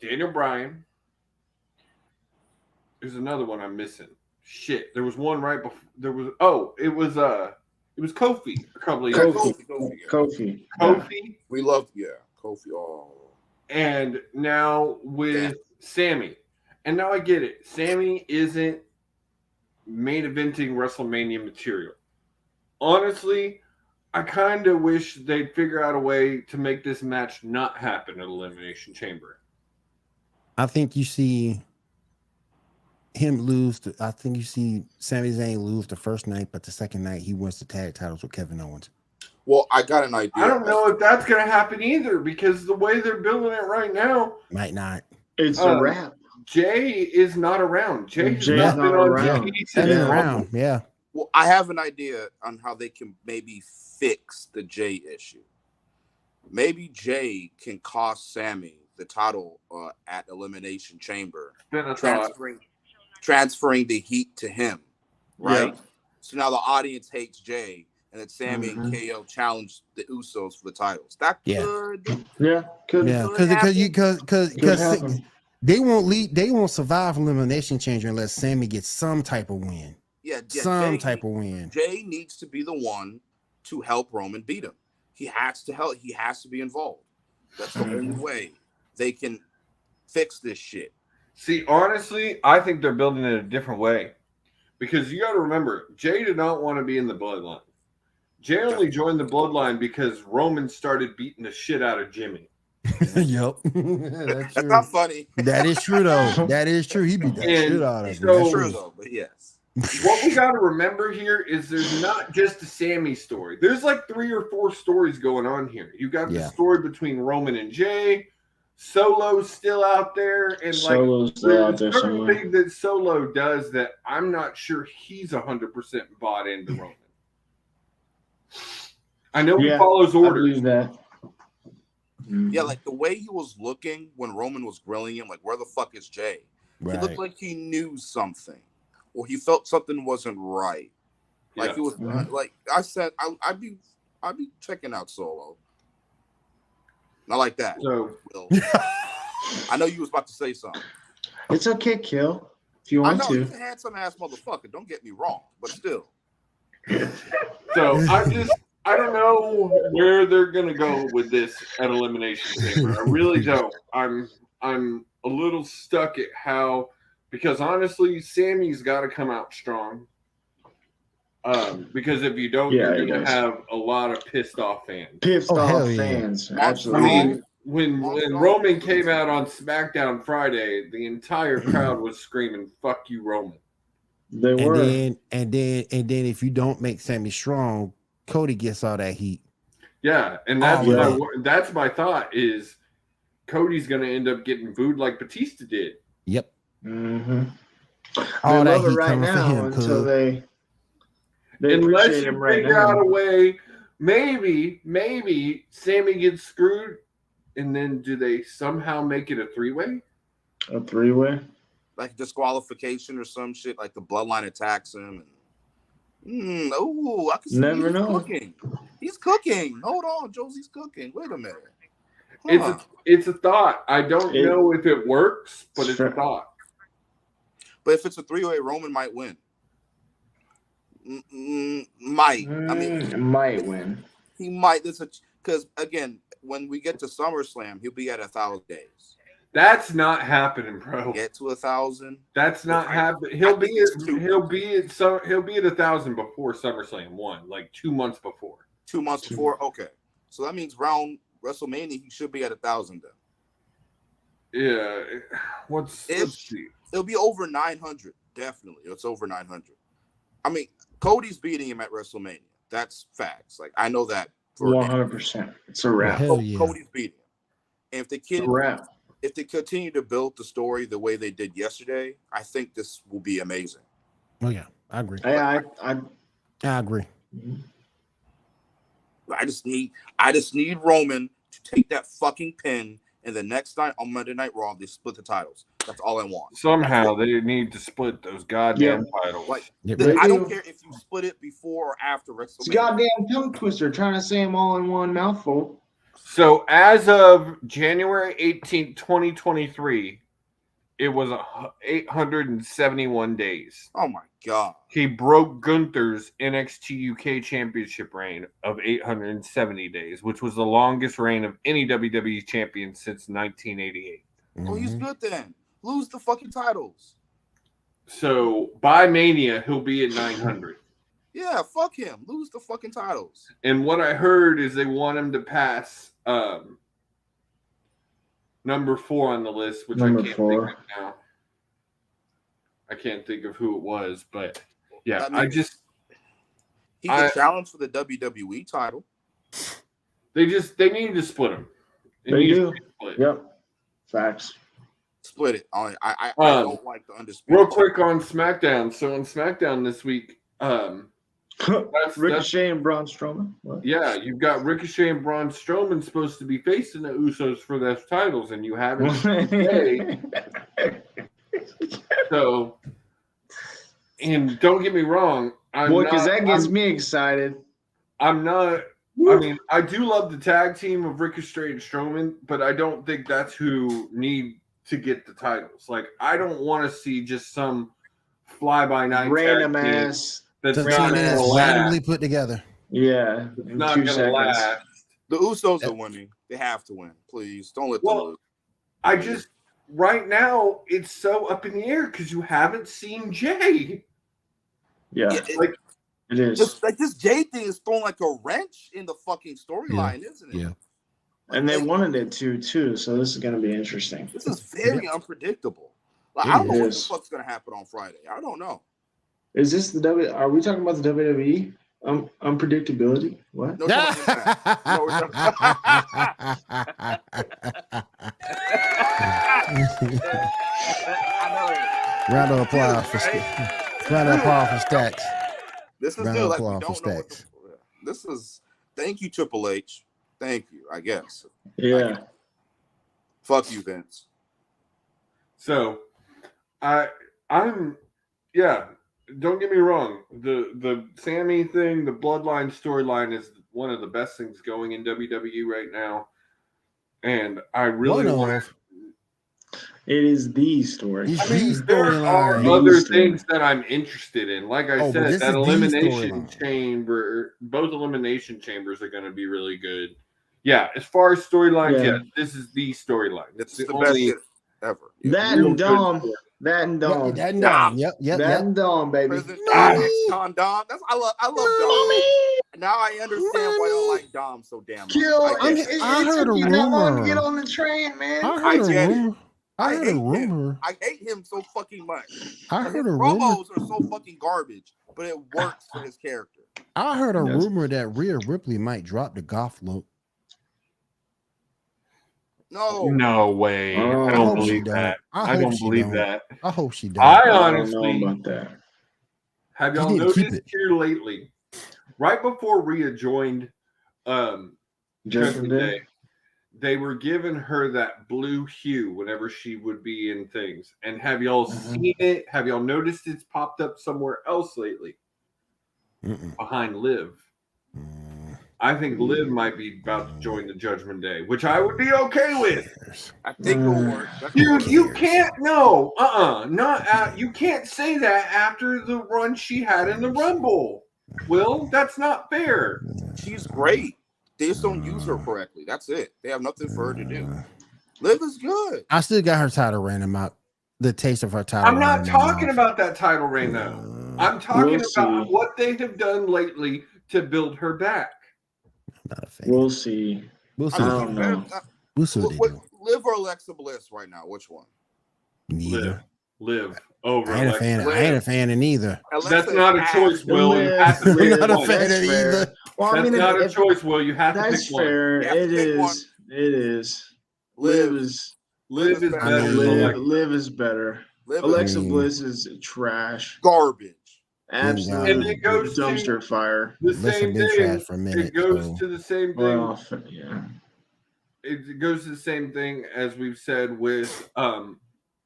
Daniel Bryan. There's another one I'm missing. Shit, there was one right before. It was Kofi a couple of years ago. Kofi. We love Kofi. Oh. And now with Sammy. And now I get it. Sammy isn't main eventing WrestleMania material. Honestly, I kind of wish they'd figure out a way to make this match not happen at Elimination Chamber. I think you see him lose. I think you see Sami Zayn lose the first night, but the second night he wins the tag titles with Kevin Owens. Well, I got an idea. I don't know if that's going to happen either because the way they're building it right now. Might not. It's a wrap. Jay is not around. Jay's not been on around. Yeah. Well, I have an idea on how they can maybe fix the Jay issue. Maybe Jay can cost Sammy the title at Elimination Chamber, transferring the heat to him, right? Yeah. So now the audience hates Jay, and then Sammy and KO challenge the Usos for the titles. That could, because they won't survive Elimination Chamber unless Sammy gets some type of win. Type of win. Jay needs to be the one to help Roman beat him. He has to help. He has to be involved. That's the only way they can fix this shit. See, honestly, I think they're building it a different way because you got to remember, Jay did not want to be in the bloodline. Jay only joined the bloodline because Roman started beating the shit out of Jimmy. Yep. That's not funny. That is true, though. That is true. He beat that shit out of him. That's true, though, but yes. what we got to remember here is there's not just a Sammy story. There's like 3 or 4 stories going on here. You got the story between Roman and Jay. Solo's still out there, and Solo's still out there somewhere. Thing that Solo does that I'm not sure he's 100% bought into Roman. I know he follows orders. I believe that. Yeah, like the way he was looking when Roman was grilling him, like, where the fuck is Jay? Right. He looked like he knew something, or he felt something wasn't right. Like he was, like I said, I'd be checking out Solo. Not like that. So, I know you was about to say something. It's okay, Kill. If you want to. I know he's a handsome ass motherfucker. Don't get me wrong, but still. So I don't know where they're gonna go with this at Elimination Chamber. I really don't. I'm a little stuck at how, because honestly, Sammy's got to come out strong. Because if you don't, you're going to have a lot of pissed off fans. Pissed off fans, absolutely. I mean, when Roman came out on SmackDown Friday, the entire crowd was screaming, "Fuck you, Roman." They were. And then if you don't make Sammy strong, Cody gets all that heat. Yeah, and that's my thought is Cody's going to end up getting booed like Batista did. Yep. Mm-hmm. All they that love it heat right coming now for him, until they unless you figure out a way, maybe Sammy gets screwed, and then do they somehow make it a 3-way? A 3-way? Like disqualification or some shit, like the bloodline attacks him. And, I can see Never know. Cooking. He's cooking. Hold on, Josie's cooking. Wait a minute. Huh. It's a thought. I don't know if it works, but it's a thought. But if it's a 3-way, Roman might win. Might win. He might. Because again, when we get to SummerSlam, he'll be at 1,000 days. That's not happening, bro. Get to 1,000. That's not happening. He'll be at 1,000 before SummerSlam 1, like 2 months before. 2 months before. Okay, so that means round WrestleMania he should be at 1,000 then. Yeah. Let's see. It'll be over 900. Definitely, it's over 900. I mean, Cody's beating him at WrestleMania. That's facts. Like I know that for 100%. It's a wrap. Cody's beating him. And if they continue to build the story the way they did yesterday, I think this will be amazing. Oh yeah, I agree. I agree. I just need Roman to take that fucking pin, and the next night on Monday Night Raw, they split the titles. That's all I want. Somehow they need to split those goddamn titles. Like, I don't care if you split it before or after WrestleMania. It's a goddamn tongue twister trying to say them all in one mouthful. So as of January 18th, 2023, it was 871 days. Oh my God. He broke Gunther's NXT UK Championship reign of 870 days, which was the longest reign of any WWE champion since 1988. Oh, he's good then. Lose the fucking titles. So by Mania, he'll be at 900. Yeah, fuck him. Lose the fucking titles. And what I heard is they want him to pass number 4 on the list, which I can't think of now. I can't think of who it was, but yeah, he could challenge for the WWE title. They need to split him. They do. Yep. Facts. Split it. I don't like the undisputed. Real quick on SmackDown. So on SmackDown this week, Ricochet and Braun Strowman. What? Yeah, you've got Ricochet and Braun Strowman supposed to be facing the Usos for those titles, and you haven't. So, and don't get me wrong, because that gets me excited. I'm not. I mean, I do love the tag team of Ricochet and Strowman, but I don't think that's who need to get the titles. Like, I don't want to see just some fly-by-night random ass that's not going to randomly put together. Yeah, not going to last. The Usos are winning. They have to win. Please don't let them lose. Right now, it's so up in the air because you haven't seen Jay. Yeah, it is. This Jay thing is throwing like a wrench in the fucking storyline, isn't it? Yeah. And they wanted it too, so this is going to be interesting. This is very unpredictable. Like, I don't know what the fuck's going to happen on Friday. I don't know. Is this the W? Are we talking about the WWE? Unpredictability. What? No, no, Round of applause for Stacks. This is Round good. of Like, applause for Stacks. This is. Thank you, Triple H. Thank you. I guess. Yeah. Fuck you, Vince. So, I'm. Don't get me wrong. The Sammy thing, the Bloodline storyline is one of the best things going in WWE right now, and I really want. It is the story. I mean, there are other things that I'm interested in. Like I said, that elimination chamber, both elimination chambers are going to be really good. Yeah, as far as storylines, this is the storyline. It's the best shit ever. That and Dom. That and Dom. That and Dom. Yep. That and Dom, baby. Dom. I love Dom. Now I understand why I like Dom so damn much. I heard a rumor. Get on the train, man. I heard a rumor. I hate him so fucking much. I heard a rumor. Promos are so fucking garbage, but it works for his character. I heard a rumor that Rhea Ripley might drop the goth look. No way. I don't believe that. I don't believe that. I hope she does. I honestly don't know about that. Have y'all noticed here lately, right before Rhea joined Judgment Day, they were giving her that blue hue whenever she would be in things. And have y'all seen it? Have y'all noticed it's popped up somewhere else lately? Behind Liv. I think Liv might be about to join the Judgment Day, which I would be okay with. I think it'll work. Dude, you can't you can't say that after the run she had in the Rumble. Will, that's not fair. She's great. They just don't use her correctly. That's it. They have nothing for her to do. Liv is good. I still got her title reign in my the taste of her title. I'm not talking about that title reign though. I'm talking about what they have done lately to build her back. Not a fan. We'll see. I don't know. We'll see what they do. Liv or Alexa Bliss right now? Which one? Neither. Liv over. I ain't a fan of neither. That's not a choice, Will. You have to I'm not a fan of either. Well, that's not a choice, Will. You have to pick one. That's fair. It is. Liv is better. Liv is better. Alexa Bliss is trash. Garbage. Absolutely. And it goes dumpster fire. The same thing. For a minute, it goes to the same thing. Well, yeah. It goes to the same thing as we've said with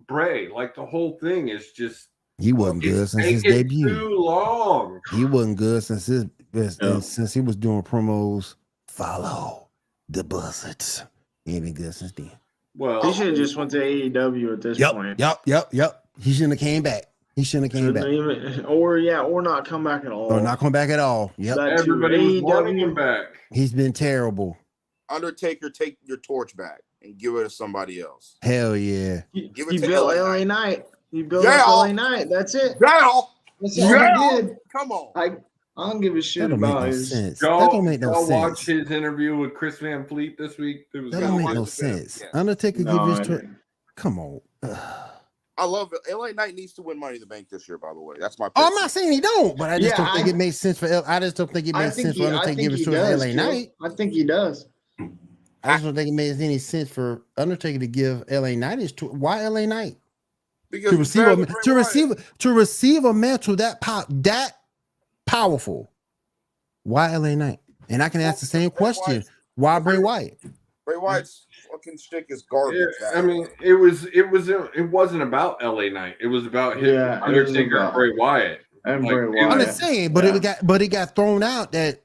Bray. Like the whole thing is just he wasn't good since his debut. Too long. He wasn't good since since he was doing promos. Follow the buzzards. He ain't been good since then. Well, he should have just went to AEW at this point. Yep. He shouldn't have came back. Or not come back at all. Or not come back at all. Yep. Everybody was wanting him back. He's been terrible. Undertaker, take your torch back and give it to somebody else. Hell yeah. He built LA Knight. He built LA Knight. That's it. That's all he did. Come on. I don't give a shit about his. That don't make no sense. Watch his interview with Chris Van Fleet this week. That don't make no sense. Yeah. Undertaker give his torch. Come on. I love it. LA Knight needs to win Money in the Bank this year, by the way. That's my pick. I'm not saying he don't, but I just don't think it makes sense for I just don't think it makes sense for Undertaker to give his torch to LA Knight. I think he does. I just don't think it makes any sense for Undertaker to give LA Knight his torch. Why LA Knight? Because to receive a mantle that powerful. Why LA Knight? And I can ask the same question. Why Bray Wyatt? Bray Wyatt's fucking shtick is garbage. Yeah, I mean, it wasn't about LA Knight. It was about him, Undertaker, and Bray Wyatt. And Bray Wyatt. I'm just saying, but it got thrown out that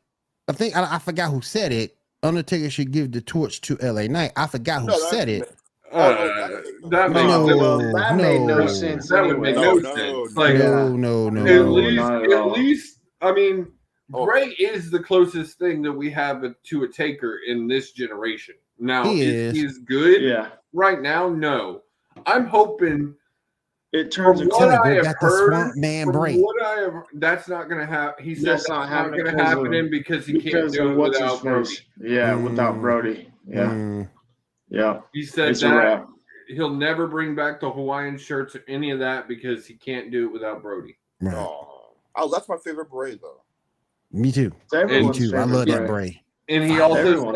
I think I forgot who said it. Undertaker should give the torch to LA Knight. I forgot who said it. That made no sense. That would make no sense. Like, no. At least, I mean, Bray is the closest thing that we have to a Taker in this generation. Now, he's good. Yeah. Right now, no. I'm hoping. It turns into what I have heard. Man, Bray. That's not going to happen. He said that's not going to happen because he can't do it without Brody. Yeah, without Brody. Yeah. Yeah. He said that he'll never bring back the Hawaiian shirts or any of that because he can't do it without Brody. Right. Oh, that's my favorite Bray though. Me too. Me too. I love that Bray. And he also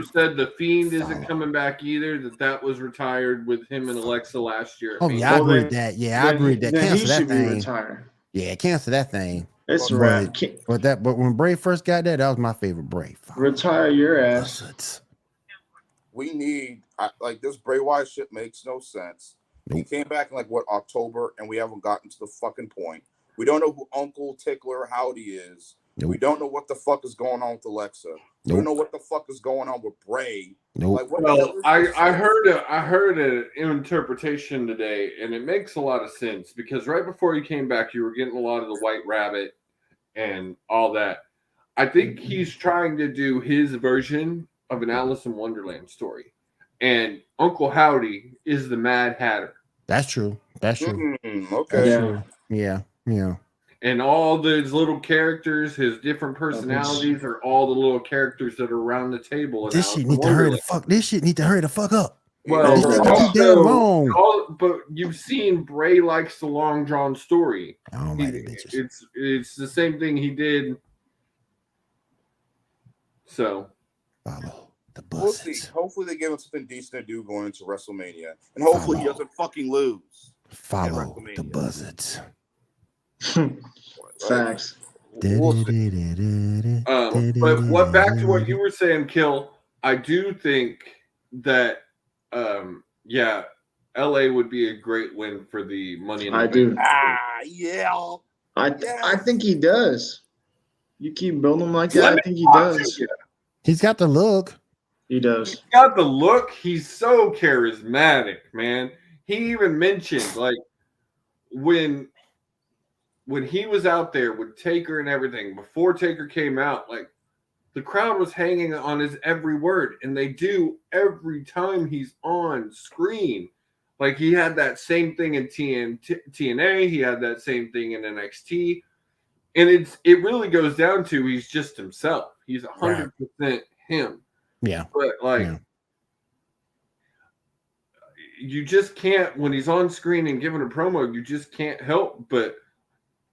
said the Fiend isn't coming back either. That was retired with him and Alexa last year. Oh yeah, I agree with that. Yeah, I agree with that. Cancel that thing. Yeah, cancel that thing. It's right. But when Bray first got that was my favorite Bray. Retire your ass. We need like this Bray Wyatt shit makes no sense. He came back in like October, and we haven't gotten to the fucking point. We don't know who Uncle Tickler Howdy is. Nope. We don't know what the fuck is going on with Alexa. We don't know what the fuck is going on with Bray. Nope. Like, I heard an interpretation today, and it makes a lot of sense because right before you came back, you were getting a lot of the White Rabbit and all that. I think he's trying to do his version of an Alice in Wonderland story, and Uncle Howdy is the Mad Hatter. That's true. That's true. Okay. That's true. Yeah. And all those little characters, his different personalities, are all the little characters that are around the table. This shit need to hurry the fuck. This shit need to hurry the fuck up. Well, but you've seen Bray likes the long drawn story. Oh my bitches. It's the same thing he did. So follow the buzzards. We'll see. Hopefully they give him something decent to do going into WrestleMania, and hopefully he doesn't fucking lose. Follow the buzzards. Facts. But back to what you were saying, Kill. I do think that LA would be a great win for the Money in the Bank. do. Yeah. I think he does. You keep building him like that, I think he does. He's got the look. He does. He's got the look. He's so charismatic, man. He even mentioned like when he was out there with Taker and everything, before Taker came out, like the crowd was hanging on his every word, and they do every time he's on screen. Like he had that same thing in TNA, he had that same thing in NXT, and it really goes down to he's just himself. He's 100% him. Yeah, but you just can't, when he's on screen and giving a promo, you just can't help but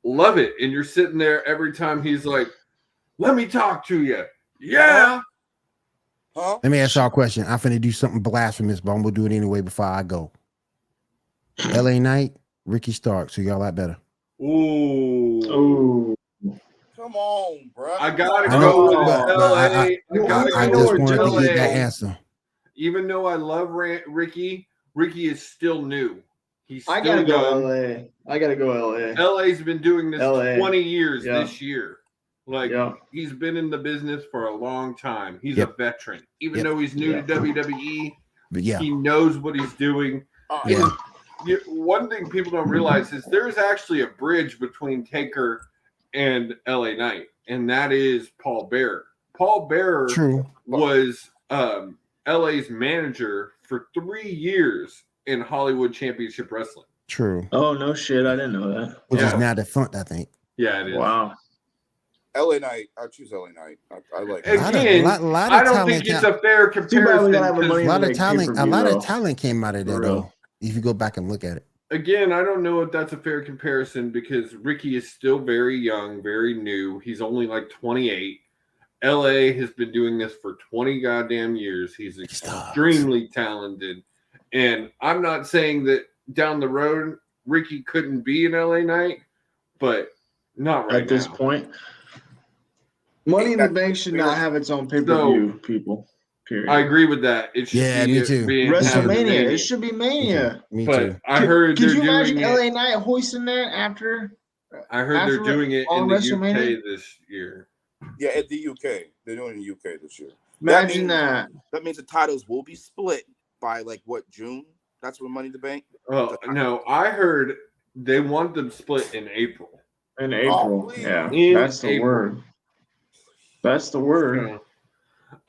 love it. And you're sitting there every time he's like, let me talk to you. Yeah. Huh? Let me ask y'all a question. I'm finna do something blasphemous, but I'm gonna do it anyway before I go. LA Knight, Ricky Stark. So y'all like better. Ooh. Come on, bro. I gotta go with LA. I just wanted to get that answer. Even though I love Ricky is still new. I gotta go LA. I gotta go LA. LA's been doing this 20 years this year. Like he's been in the business for a long time. He's a veteran. Even though he's new to WWE, but he knows what he's doing. One thing people don't realize is there's actually a bridge between Taker and LA Knight, and that is Paul Bearer. Paul Bearer was LA's manager for 3 years in Hollywood Championship Wrestling. True. Oh, no shit. I didn't know that. Which is now defunct, I think. Yeah, it is. Wow. LA Knight. I choose LA Knight. I like it. Again, I don't think it's a fair comparison. A lot of talent came out of there, though, if you go back and look at it. Again, I don't know if that's a fair comparison because Ricky is still very young, very new. He's only like 28. LA has been doing this for 20 goddamn years. He's extremely talented. And I'm not saying that down the road Ricky couldn't be an LA Knight, but not right at this point. Money in the Bank should not have its own pay-per-view, people. Period. I agree with that. It should me too. WrestleMania. It should be Mania. Me too. I heard could you imagine LA Knight hoisting that after? I heard they're doing it in the UK this year. Yeah, at the UK. They're doing it in the UK this year. Imagine that. That means the titles will be split by June? That's when Money in the Bank? Oh, no. I heard they want them split in April. In April. That's the word. That's the word.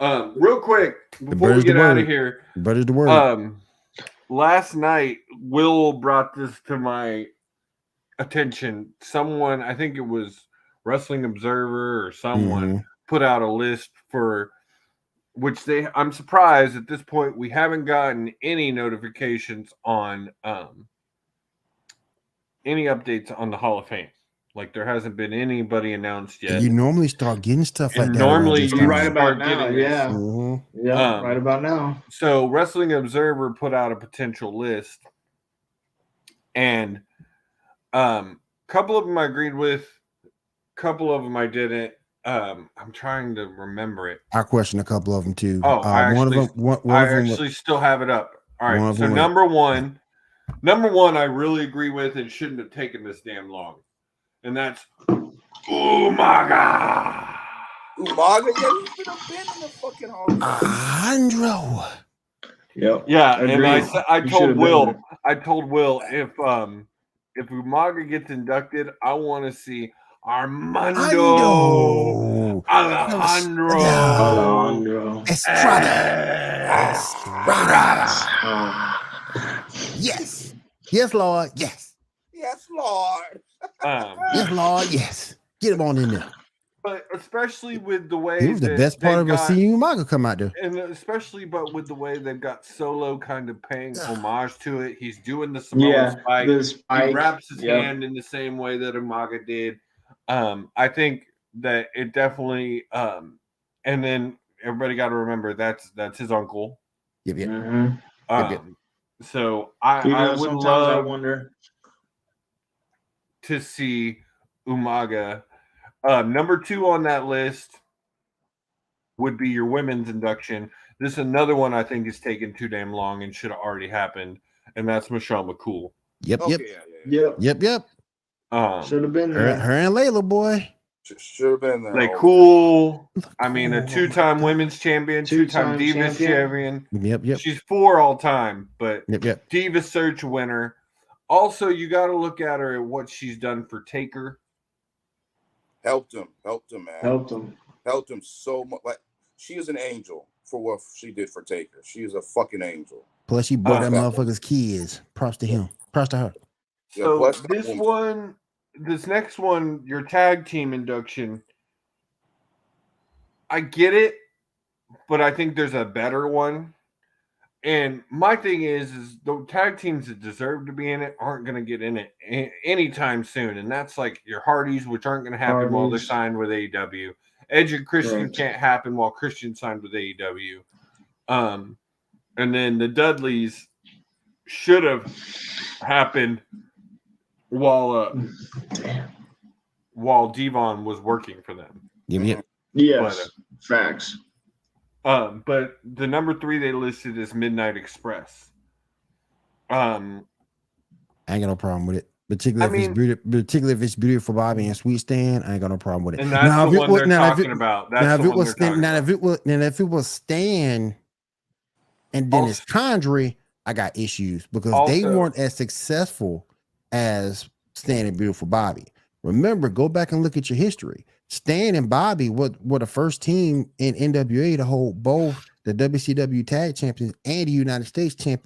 Real quick, before we get out of here. But is the word. Last night, Will brought this to my attention. Someone, I think it was Wrestling Observer or someone, put out a list for which I'm surprised at this point we haven't gotten any notifications on any updates on the Hall of Fame. Like there hasn't been anybody announced yet. You normally start getting stuff like that. Normally, you right about now. Yeah, mm-hmm. Right about now. So, Wrestling Observer put out a potential list, and couple of them I agreed with, couple of them I didn't. I'm trying to remember it. I questioned a couple of them too. Oh, I actually still have it up. All right, so number one, I really agree with and shouldn't have taken this damn long, and that's Umaga. Umaga, yeah, he's been in the fucking Hall of Fame. Alejandro. Yep. Yeah, and I told Will if Umaga gets inducted, I want to see Alejandro Estrada. Yes, Lord. Yes, Lord. Yes, Lord. Yes. Get him on in there. But especially with the way it was the best part of seeing Umaga come out there, and especially with the way they've got Solo kind of paying homage to it. He's doing the Samoan spike. He wraps his hand in the same way that Umaga did. I think that it definitely. And then everybody got to remember that's his uncle. Yep. Mm-hmm. So I would love to see Umaga. Number 2 on that list would be your women's induction. This is another one I think is taking too damn long and should have already happened, and that's Michelle McCool. Yep. Should have been there. Her and Layla, boy. Should have been there. Like cool. I mean, a 2-time women's champion, 2-time Divas champion. Yep. She's 4 all time, but yep. Diva Search winner. Also, you got to look at her at what she's done for Taker. Helped him, man. Helped him so much. Like she is an angel for what she did for Taker. She is a fucking angel. Plus, she brought that motherfucker's kids. Props to him. Props to her. So this next one, your tag team induction. I get it, but I think there's a better one. And my thing is the tag teams that deserve to be in it aren't going to get in it anytime soon. And that's like your Hardys, which aren't going to happen while they're signed with AEW. Edge and Christian can't happen while Christian signed with AEW. And then the Dudleys should have happened while Devon was working for them. Yes, but, facts. But the number 3 they listed is Midnight Express. I ain't got no problem with it. Particularly if it's Beautiful Bobby and Sweet Stan, I ain't got no problem with it. And that's the one they're talking about. If it was Stan and Dennis Condrey, I got issues because they weren't as successful as Stan and Beautiful Bobby. Remember, go back and look at your history. Stan and Bobby were the first team in NWA to hold both the WCW Tag Champions and the United States Tag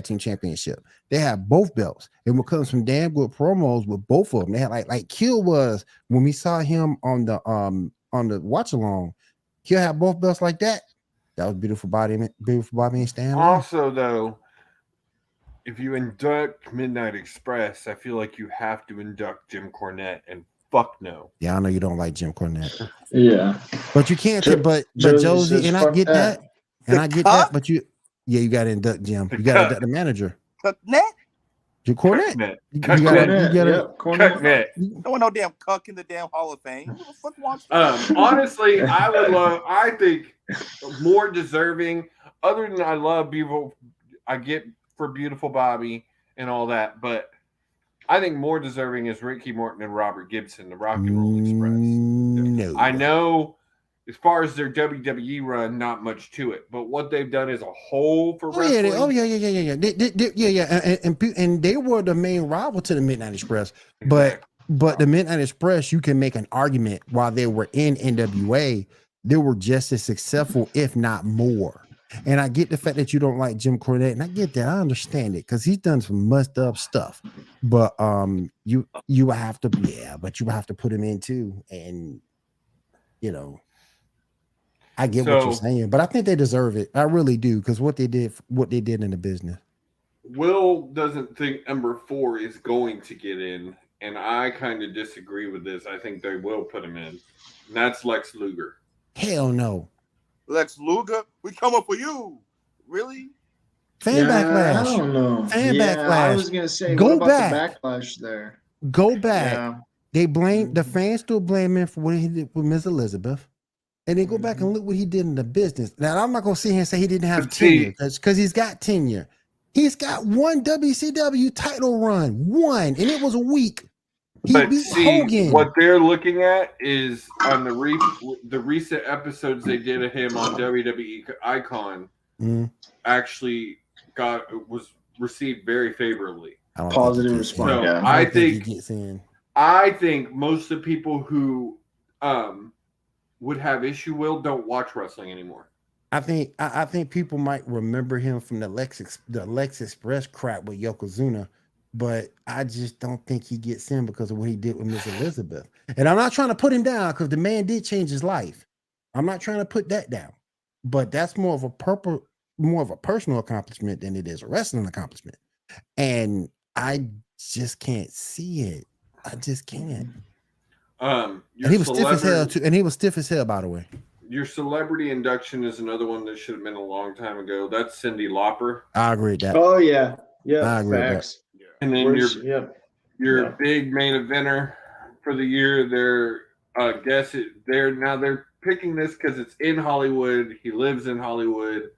Team Championship. They had both belts. And what comes from damn good promos with both of them. They had like Kill was when we saw him on the watch along. Kill had both belts like that. That was Beautiful Bobby and Stan. Also, though, if you induct Midnight Express, I feel like you have to induct Jim Cornette, and fuck no. Yeah, I know you don't like Jim Cornette. Yeah, but you can't. But Josie, and I get that, But you got to induct Jim. You got to induct the manager. Jim Cornette. You got to Cornette. No one no damn cuck in the damn Hall of Fame. Who the fuck wants honestly, I think more deserving. Other than I love Beautiful, I get for Beautiful Bobby and all that, but I think more deserving is Ricky Morton and Robert Gibson, the Rock and Roll Express. No. I know as far as their WWE run, not much to it, but what they've done as a whole for wrestling. And they were the main rival to the Midnight Express. But the Midnight Express, you can make an argument while they were in NWA, they were just as successful, if not more. And I get the fact that you don't like Jim Cornette, and I get that. I understand it because he's done some messed up stuff. But you have to put him in too, and I get what you're saying, but I think they deserve it. I really do because what they did in the business. Will doesn't think number 4 is going to get in, and I kind of disagree with this. I think they will put him in. And that's Lex Luger. Hell no. Lex Luger, we coming for you. Really? Fan backlash. I don't know. Fan backlash. I was gonna say, go what back. about the backlash there? Go back. They blame the fans still blame him for what he did with Miss Elizabeth. And then go back and look what he did in the business. Now, I'm not going to sit here and say he didn't have tenure because he's got tenure. He's got one WCW title run, one, and it was a week. He beat Hogan. What they're looking at is on the recent episodes they did of him on WWE Icon actually was received very favorably. Positive response. So yeah. I think most of the people who would have issue don't watch wrestling anymore. I think people might remember him from the Lex Express crap with Yokozuna, but I just don't think he gets in because of what he did with Miss Elizabeth. And I'm not trying to put him down because the man did change his life. I'm not trying to put that down, but that's more of a personal accomplishment than it is a wrestling accomplishment. And I just can't see it. I just can't. And he was stiff as hell too. And he was stiff as hell, by the way. Your celebrity induction is another one that should have been a long time ago. That's Cyndi Lauper. I agree with that. Oh yeah, yeah. I agree with that. And then your big main eventer for the year. They're picking this because it's in Hollywood. He lives in Hollywood,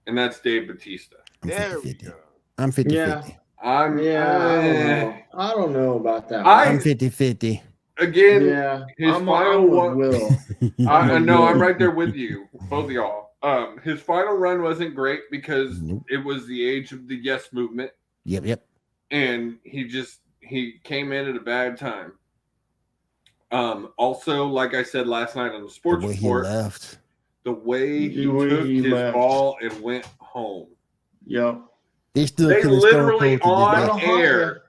and that's Dave Bautista. I'm 50-50. Yeah. I don't know about that. I'm 50-50. Again, his final one. Will. I know I'm right there with you, both of y'all. His final run wasn't great because it was the age of the Yes movement. Yep. And he came in at a bad time. Also, like I said last night on the sports report, the way he took his ball and went home. Yep. They literally on air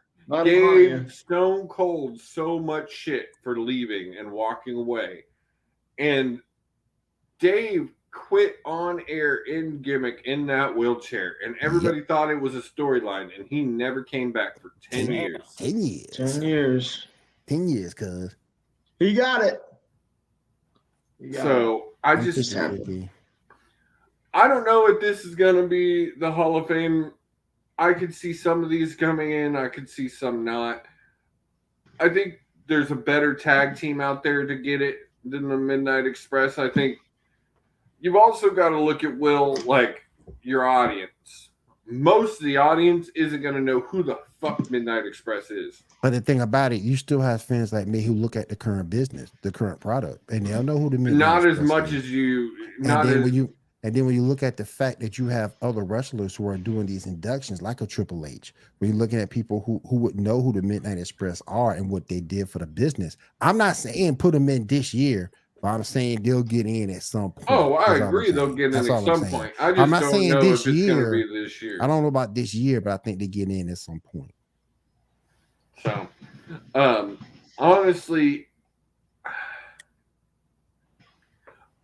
gave Stone Cold so much shit for leaving and walking away. And Dave quit on air in gimmick in that wheelchair. And everybody thought it was a storyline. And he never came back for 10 years. 10 years. 10 years. 10 years, cuz. He got it. I just I don't know if this is going to be the Hall of Fame. I could see some of these coming in. I could see some not. I think there's a better tag team out there to get it than the Midnight Express. I think you've also got to look at like your audience. Most of the audience isn't going to know who the fuck Midnight Express is. But the thing about it, you still have fans like me who look at the current business, the current product, and they'll know who the Midnight Express is. Not as much as you. And then when you look at the fact that you have other wrestlers who are doing these inductions, like a Triple H, where you're looking at people who would know who the Midnight Express are and what they did for the business. I'm not saying put them in this year, but I'm saying they'll get in at some point. Oh, I agree. They'll get in at some point. I'm not saying this year. I don't know about this year, but I think they get in at some point. So, honestly,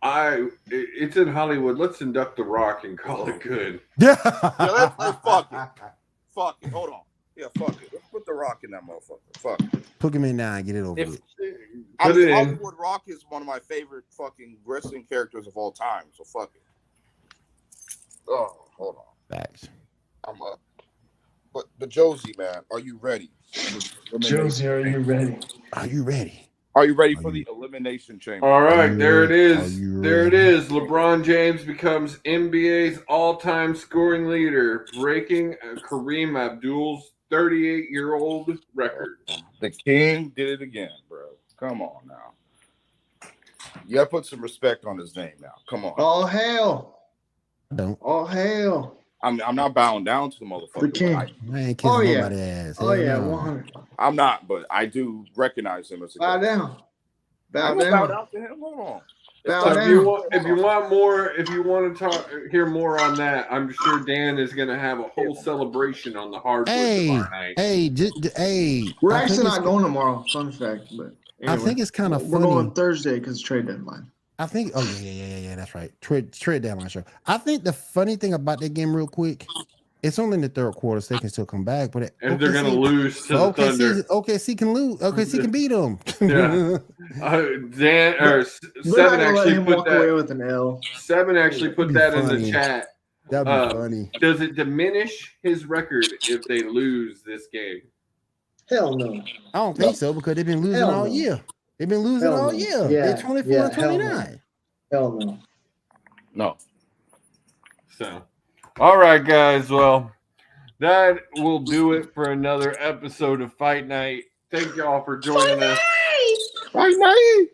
it's in Hollywood. Let's induct The Rock and call it good. Let's fuck it. Fuck it. Hold on. Yeah, fuck it. Let's put The Rock in that motherfucker. Fuck it. Put him in now and get it over with. Hollywood Rock is one of my favorite fucking wrestling characters of all time. So fuck it. Oh, hold on. Facts. I'm up. But the Josie, man, are you ready? Josie, are you ready? Are you ready? Are you ready for the Elimination Chamber? All right, there it is. There it is. LeBron James becomes NBA's all-time scoring leader, breaking Kareem Abdul's 38-year-old record. The King did it again, bro. Come on now. You gotta put some respect on his name now. Come on. All hail. Don't. All hail. I'm not bowing down to the motherfucker. The King. I ain't kissing nobody's ass. Oh, yeah, 100. I'm not, but I do recognize him as a bow down. Bow down to him. Hold on. If you want more, if you want to hear more on that, I'm sure Dan is going to have a whole celebration on the hardwood tomorrow night. We're actually not going tomorrow. Fun fact, but anyway, I think it's kind of funny. We're going Thursday because trade deadline. I think. Oh yeah. That's right. Trade deadline show. I think the funny thing about that game, real quick, It's only in the third quarter, so they can still come back. But and they're gonna lose to the Thunder. OKC can lose. OKC can beat them. Yeah. Seven actually put that away with an L. Seven actually put that in the chat. That'd be funny. Does it diminish his record if they lose this game? Hell no. I don't think so because they've been losing all year. They've been losing all year. Yeah, they're 24-29. Hell no. No. So, all right, guys. Well, that will do it for another episode of Fight Night. Thank y'all for joining us. Fight Night.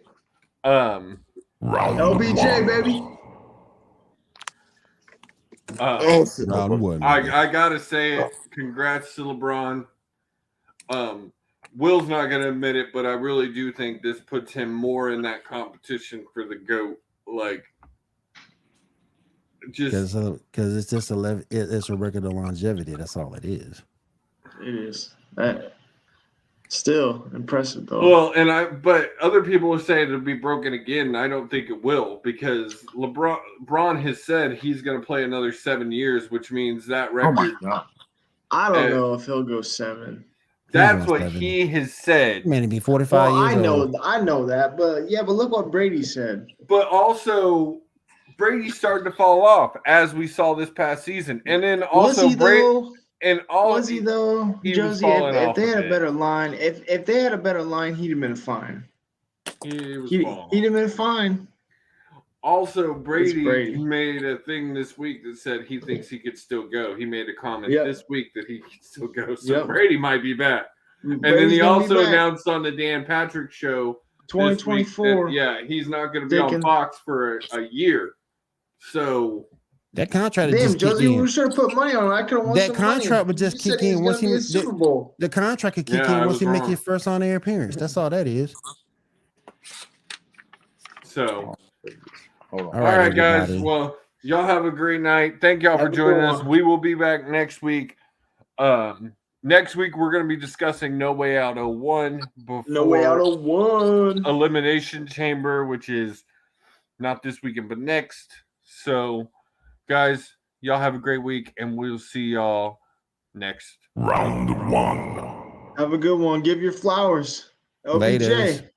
LBJ, baby. Round one. I gotta say it. Congrats to LeBron. Will's not gonna admit it, but I really do think this puts him more in that competition for the GOAT. Like, just because it's just it's a record of longevity. That's all it is. It is. Still impressive though. Well, but other people are saying it'll be broken again. I don't think it will because LeBron has said he's going to play another 7 years, which means that record. Oh my God. I don't know if he'll go 7. That's what he has said. Man, it'd be 45 years old. I know that, but look what Brady said. But also, Brady started to fall off as we saw this past season, and then also Brady. And was he though, Josie? If they had a better line, if they had a better line, he'd have been fine. He'd have been fine. Also, Brady made a thing this week that said he thinks he could still go. He made a comment this week that he could still go. So Brady might be back. And then he also announced on the Dan Patrick Show 2024. He's not going to be on Fox for a year. So that contract Josie, we should have put money on it. I could have won that contract would just kick in once he Super Bowl. The contract could kick in once he make his first on-air appearance. That's all that is. So, all right, guys. Well, y'all have a great night. Thank y'all for joining us. We will be back next week. Next week we're going to be discussing No Way Out 01 before No Way Out 01 Elimination Chamber, which is not this weekend but next. So, guys, y'all have a great week, and we'll see y'all next round 1. Have a good one. Give your flowers. LBJ.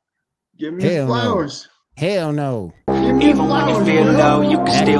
Give me flowers. Hell no. Give me flowers. Even when you feel low, you can still